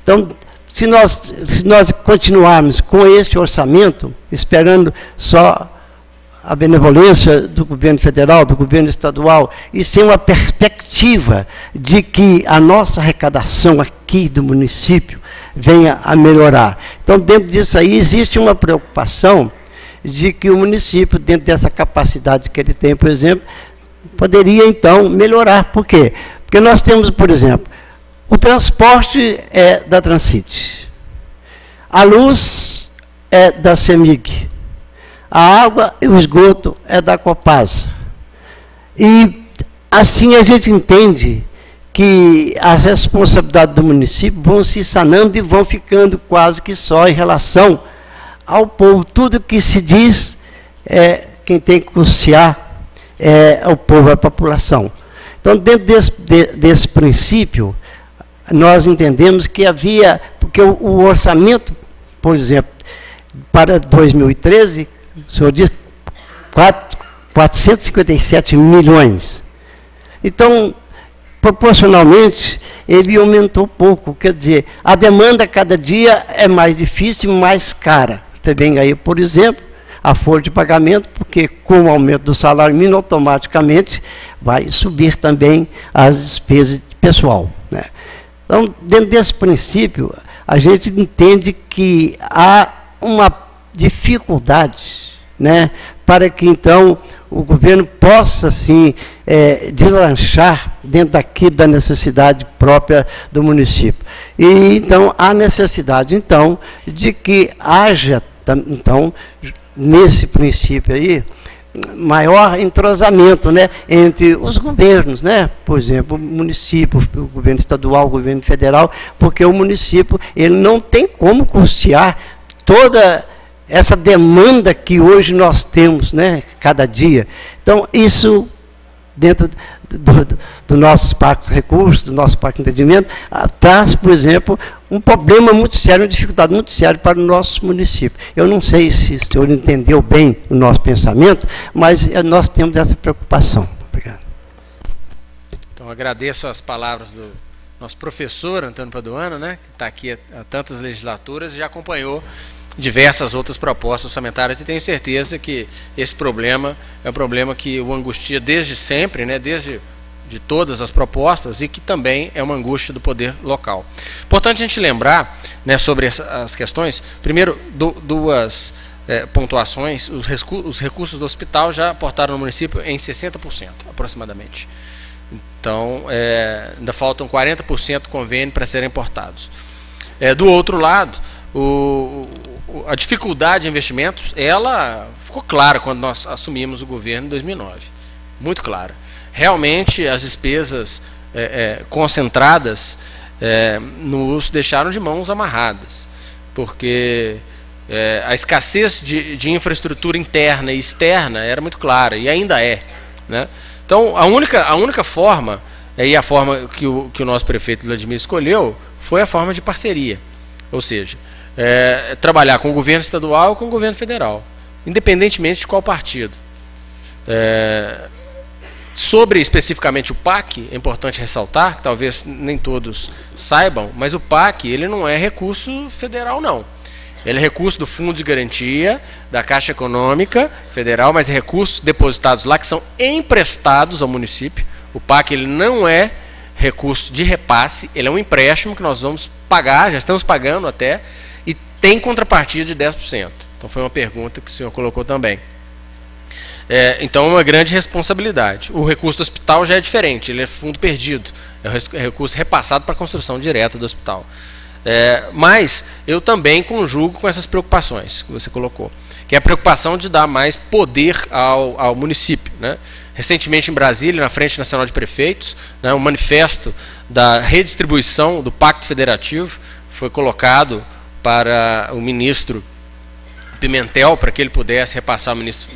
Então, se nós continuarmos com este orçamento, esperando só a benevolência do governo federal, do governo estadual, e sem uma perspectiva de que a nossa arrecadação aqui do município venha a melhorar. Então, dentro disso aí, existe uma preocupação de que o município, dentro dessa capacidade que ele tem, por exemplo, poderia, então, melhorar. Por quê? Porque nós temos, por exemplo, o transporte é da Transcity, a luz é da CEMIG, a água e o esgoto é da Copasa. E assim a gente entende que as responsabilidades do município vão se sanando e vão ficando quase que só em relação ao povo. Tudo que se diz, quem tem que custear é o povo, a população. Então, dentro desse princípio, nós entendemos que havia, porque o orçamento, por exemplo, para 2013, o senhor diz 457 milhões. Então, proporcionalmente, ele aumentou pouco. Quer dizer, a demanda cada dia é mais difícil e mais cara. Também aí, por exemplo, a folha de pagamento, porque com o aumento do salário mínimo, automaticamente vai subir também as despesas de pessoal, né? Então, dentro desse princípio, a gente entende que há uma dificuldade, né, para que, então, o governo possa, sim, deslanchar dentro da necessidade própria do município. E, então, há necessidade, então, de que haja, então, nesse princípio aí, maior entrosamento, né, entre os governos, né, por exemplo, o município, o governo estadual, o governo federal, porque o município ele não tem como custear toda essa demanda que hoje nós temos, né, cada dia. Então, isso, dentro do nossos parques de recursos, do nosso parque de entendimento, traz, por exemplo, um problema muito sério, uma dificuldade muito séria para o nosso município. Eu não sei se o senhor entendeu bem o nosso pensamento, mas nós temos essa preocupação. Obrigado. Então, agradeço as palavras do nosso professor, Antônio Paduano, né, que está aqui há tantas legislaturas e já acompanhou diversas outras propostas orçamentárias, e tenho certeza que esse problema é um problema que o angustia desde sempre, né, desde de todas as propostas, e que também é uma angústia do poder local. Importante a gente lembrar, né, sobre as questões, primeiro, duas pontuações: os recursos do hospital já aportaram no município em 60%, aproximadamente. Então, ainda faltam 40% convênio para serem importados. Do outro lado, a dificuldade de investimentos, ela ficou clara quando nós assumimos o governo em 2009. Muito clara. Realmente, as despesas concentradas nos deixaram de mãos amarradas, porque a escassez de infraestrutura interna e externa era muito clara, e ainda é, né? Então, a única forma, e a forma que o nosso prefeito Vladimir escolheu, foi a forma de parceria. Ou seja, trabalhar com o governo estadual ou com o governo federal, independentemente de qual partido. Sobre especificamente o PAC, é importante ressaltar, que talvez nem todos saibam, mas o PAC ele não é recurso federal, não. Ele é recurso do Fundo de Garantia, da Caixa Econômica Federal, mas recursos depositados lá que são emprestados ao município. O PAC ele não é recurso de repasse, ele é um empréstimo que nós vamos pagar, já estamos pagando até, e tem contrapartida de 10%. Então foi uma pergunta que o senhor colocou também. Então é uma grande responsabilidade. O recurso do hospital já é diferente, ele é fundo perdido, é um recurso repassado para a construção direta do hospital. Mas eu também conjugo com essas preocupações que você colocou, que é a preocupação de dar mais poder ao município, né? Recentemente em Brasília, na Frente Nacional de Prefeitos, né, um manifesto da redistribuição do Pacto Federativo foi colocado para o ministro Pimentel, para que ele pudesse repassar ao ministro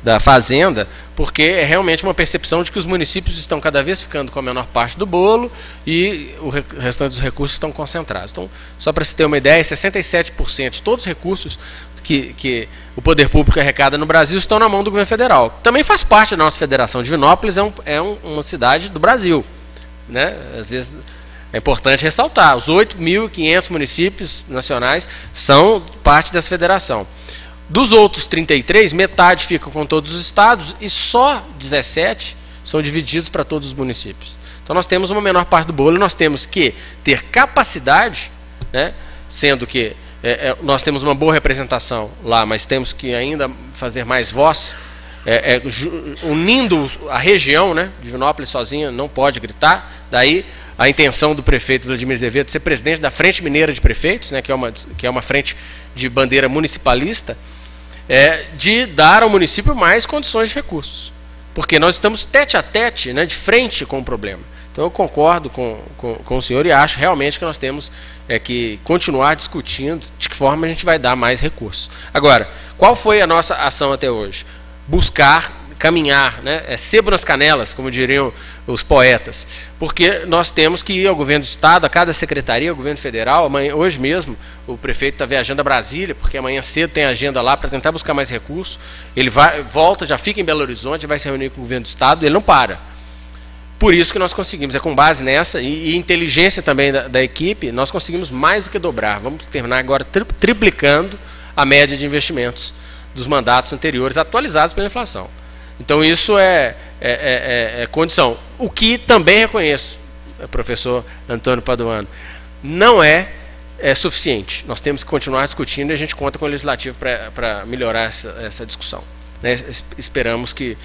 da Fazenda, porque é realmente uma percepção de que os municípios estão cada vez ficando com a menor parte do bolo e o restante dos recursos estão concentrados. Então, só para se ter uma ideia, 67% de todos os recursos que o poder público arrecada no Brasil estão na mão do governo federal. Também faz parte da nossa federação. Divinópolis é uma cidade do Brasil, né? Às vezes é importante ressaltar, os 8.500 municípios nacionais são parte dessa federação. Dos outros 33, metade fica com todos os estados e só 17 são divididos para todos os municípios. Então nós temos uma menor parte do bolo e nós temos que ter capacidade, né, sendo que nós temos uma boa representação lá, mas temos que ainda fazer mais voz, unindo a região, né? Divinópolis sozinha não pode gritar, daí a intenção do prefeito Vladimir Azevedo de ser presidente da Frente Mineira de Prefeitos, né, que é uma frente de bandeira municipalista, de dar ao município mais condições de recursos, porque nós estamos tete a tete, né, de frente com o problema. Então eu concordo com o senhor e acho realmente que nós temos que continuar discutindo de que forma a gente vai dar mais recursos. Agora, qual foi a nossa ação até hoje? Buscar, caminhar, né, sebo nas canelas, como diriam os poetas, porque nós temos que ir ao governo do estado, a cada secretaria, ao governo federal. Hoje mesmo o prefeito está viajando a Brasília, porque amanhã cedo tem agenda lá para tentar buscar mais recursos. Ele volta, já fica em Belo Horizonte, vai se reunir com o governo do estado, ele não para. Por isso que nós conseguimos, com base nessa e inteligência também da equipe, nós conseguimos mais do que dobrar. Vamos terminar agora triplicando a média de investimentos dos mandatos anteriores, atualizados pela inflação. Então isso é condição. O que também reconheço, professor Antônio Paduano, não é suficiente. Nós temos que continuar discutindo e a gente conta com o Legislativo para melhorar essa discussão, né? Esperamos que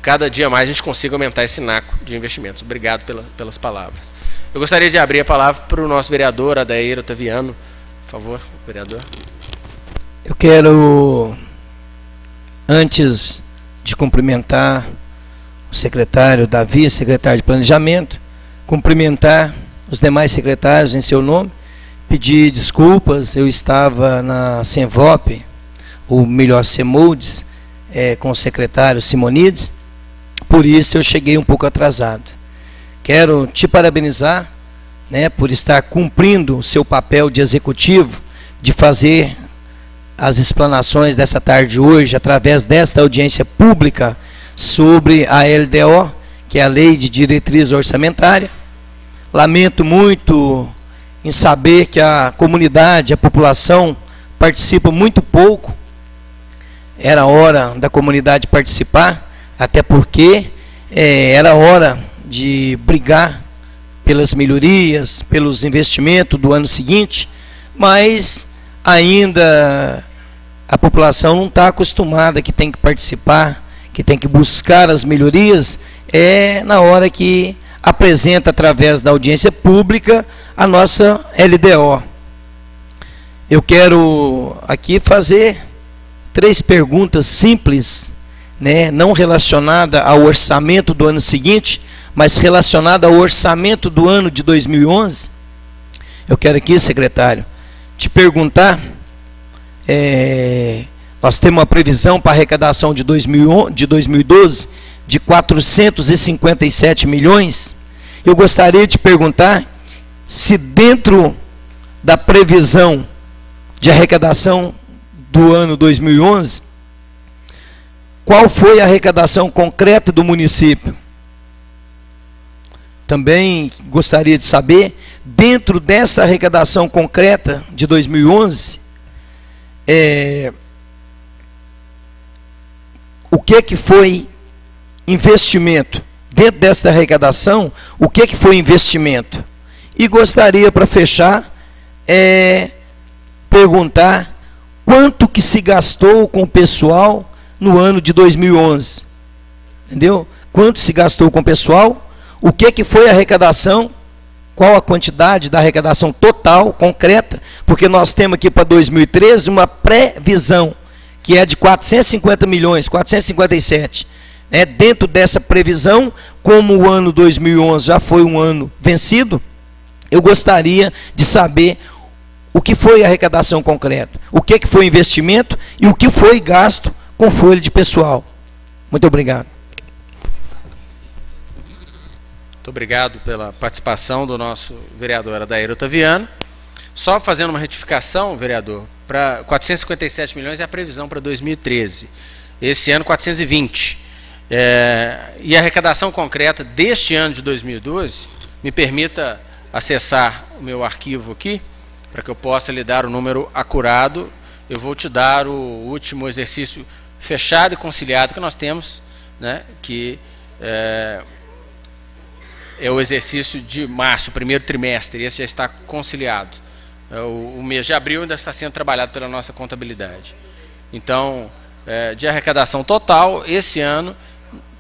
cada dia mais a gente consiga aumentar esse naco de investimentos. Obrigado pelas palavras. Eu gostaria de abrir a palavra para o nosso vereador, Adair Otaviano. Por favor, vereador. Eu quero, antes de cumprimentar o secretário Davi, secretário de Planejamento, cumprimentar os demais secretários em seu nome, pedir desculpas. Eu estava na Senvop, ou melhor, Semoldes, com o secretário Simonides, por isso eu cheguei um pouco atrasado. Quero te parabenizar, né, por estar cumprindo o seu papel de executivo, de fazer as explanações dessa tarde de hoje, através desta audiência pública sobre a LDO, que é a Lei de Diretriz Orçamentária. Lamento muito em saber que a comunidade, a população, participa muito pouco. Era hora da comunidade participar, até porque era hora de brigar pelas melhorias, pelos investimentos do ano seguinte, mas ainda a população não está acostumada, que tem que participar, que tem que buscar as melhorias, na hora que apresenta através da audiência pública a nossa LDO. Eu quero aqui fazer 3 perguntas simples, né, não relacionada ao orçamento do ano seguinte, mas relacionada ao orçamento do ano de 2011. Eu quero aqui, secretário, te perguntar, nós temos uma previsão para arrecadação de 2012 de 457 milhões. Eu gostaria de perguntar se dentro da previsão de arrecadação do ano 2011, qual foi a arrecadação concreta do município? Também gostaria de saber, dentro dessa arrecadação concreta de 2011, o que foi investimento dentro desta arrecadação, o que foi investimento. E gostaria, para fechar, perguntar quanto que se gastou com o pessoal no ano de 2011. Entendeu? Quanto se gastou com o pessoal, o que foi a arrecadação, qual a quantidade da arrecadação total, concreta, porque nós temos aqui para 2013 uma previsão, que é de 450 milhões, 457. Dentro dessa previsão, como o ano 2011 já foi um ano vencido, eu gostaria de saber o que foi a arrecadação concreta, o que foi investimento e o que foi gasto com folha de pessoal. Muito obrigado. Muito obrigado pela participação do nosso vereador Adair Otaviano. Só fazendo uma retificação, vereador, para 457 milhões é a previsão para 2013. Esse ano, 420. E a arrecadação concreta deste ano de 2012, me permita acessar o meu arquivo aqui, para que eu possa lhe dar o número acurado. Eu vou te dar o último exercício fechado e conciliado que nós temos, né, que é o exercício de março, primeiro trimestre. Esse já está conciliado. O mês de abril ainda está sendo trabalhado pela nossa contabilidade. Então, de arrecadação total, esse ano,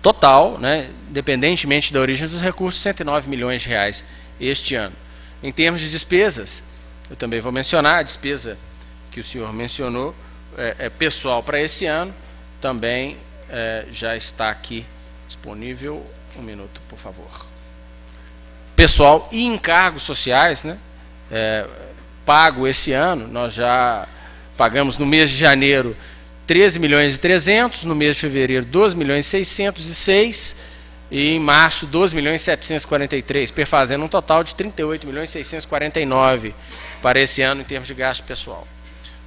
total, né, independentemente da origem dos recursos, 109 milhões de reais este ano. Em termos de despesas, eu também vou mencionar a despesa que o senhor mencionou, pessoal para esse ano, também já está aqui disponível. Um minuto, por favor. Pessoal e encargos sociais, né, pago esse ano, nós já pagamos no mês de janeiro 13 milhões e 300, no mês de fevereiro 12 milhões e 606 e em março 12 milhões e 743, perfazendo um total de 38 milhões e 649 para esse ano em termos de gasto pessoal.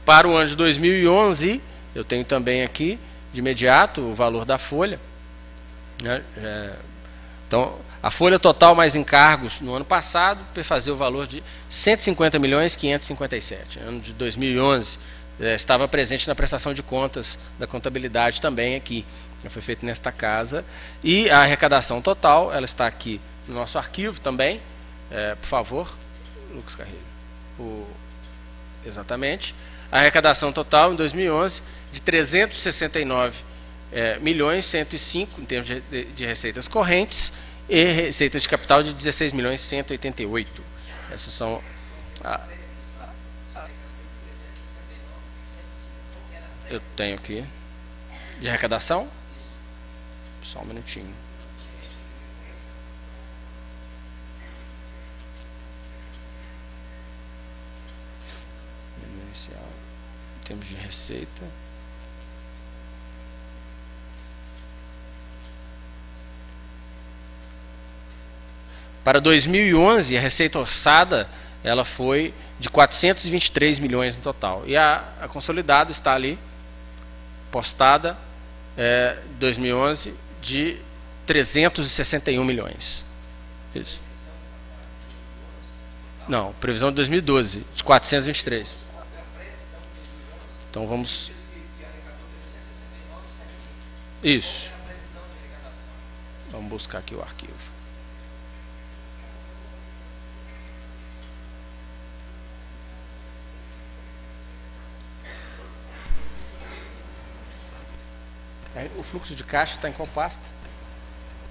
Para o ano de 2011, eu tenho também aqui, de imediato, o valor da folha, né? Então, a folha total mais encargos no ano passado perfazia o valor de 150 milhões e 557. Ano de 2011 estava presente na prestação de contas da contabilidade também aqui. Foi feito nesta casa. E a arrecadação total, ela está aqui no nosso arquivo também. Por favor, Lucas Carreiro. Exatamente. A arrecadação total em 2011 de 369 milhões 105 em termos de receitas correntes e receitas de capital de 16 milhões 188. Essas são eu tenho aqui de arrecadação. Só um minutinho. Menu inicial. Em termos de receita. Para 2011, a receita orçada ela foi de 423 milhões no total. E a consolidada está ali, postada, 2011, de 361 milhões. Isso. Não, previsão de 2012, de 423. Então vamos... Isso. Vamos buscar aqui o arquivo. O fluxo de caixa está em qual pasta?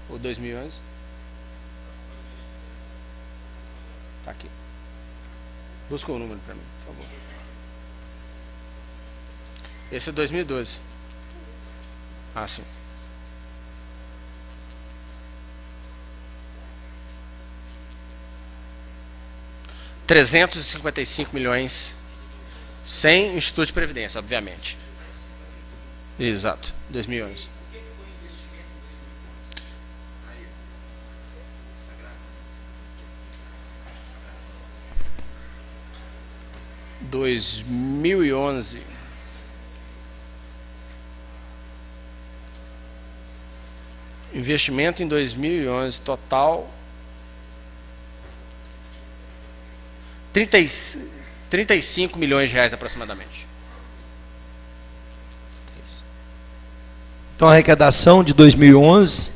O 2011? Está aqui. Busca o número para mim, por favor. Esse é 2012. Ah, sim. R$355 milhões, sem Instituto de Previdência, obviamente. Exato, 2011. O que foi investimento em 2011? Investimento em 2011 total 35 milhões de reais aproximadamente. Então, a arrecadação de 2011,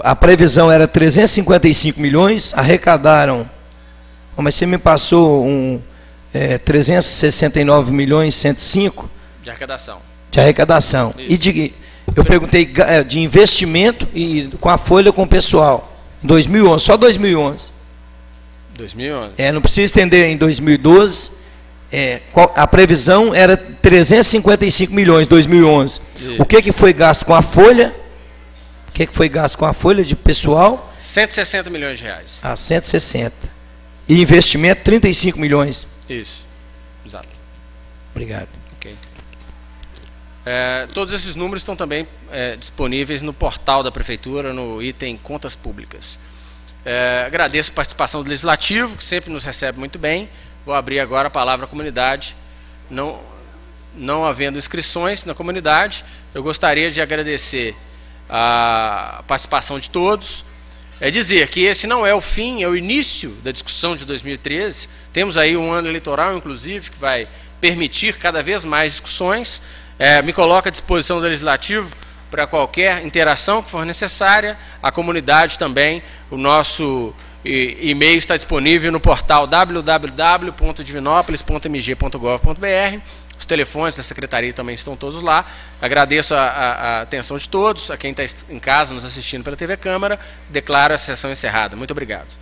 A previsão era 355 milhões, arrecadaram, mas você me passou 369 milhões 105 de arrecadação. De arrecadação. Isso. E eu perguntei de investimento e com a folha com o pessoal. Em 2011, só 2011. 2011. Não precisa estender em 2012. A previsão era 355 milhões em 2011. Isso. O que foi gasto com a folha? O que foi gasto com a folha de pessoal? 160 milhões de reais. 160. E investimento, 35 milhões. Isso. Exato. Obrigado. Ok. Todos esses números estão também disponíveis no portal da Prefeitura, no item Contas Públicas. Agradeço a participação do Legislativo, que sempre nos recebe muito bem. Vou abrir agora a palavra à comunidade. Não havendo inscrições na comunidade, eu gostaria de agradecer a participação de todos. Dizer que esse não é o fim, é o início da discussão de 2013. Temos aí um ano eleitoral, inclusive, que vai permitir cada vez mais discussões. Me coloco à disposição do Legislativo para qualquer interação que for necessária. A comunidade também, o nosso e-mail está disponível no portal www.divinopolis.mg.gov.br. Os telefones da secretaria também estão todos lá. Agradeço a atenção de todos, a quem está em casa nos assistindo pela TV Câmara. Declaro a sessão encerrada. Muito obrigado.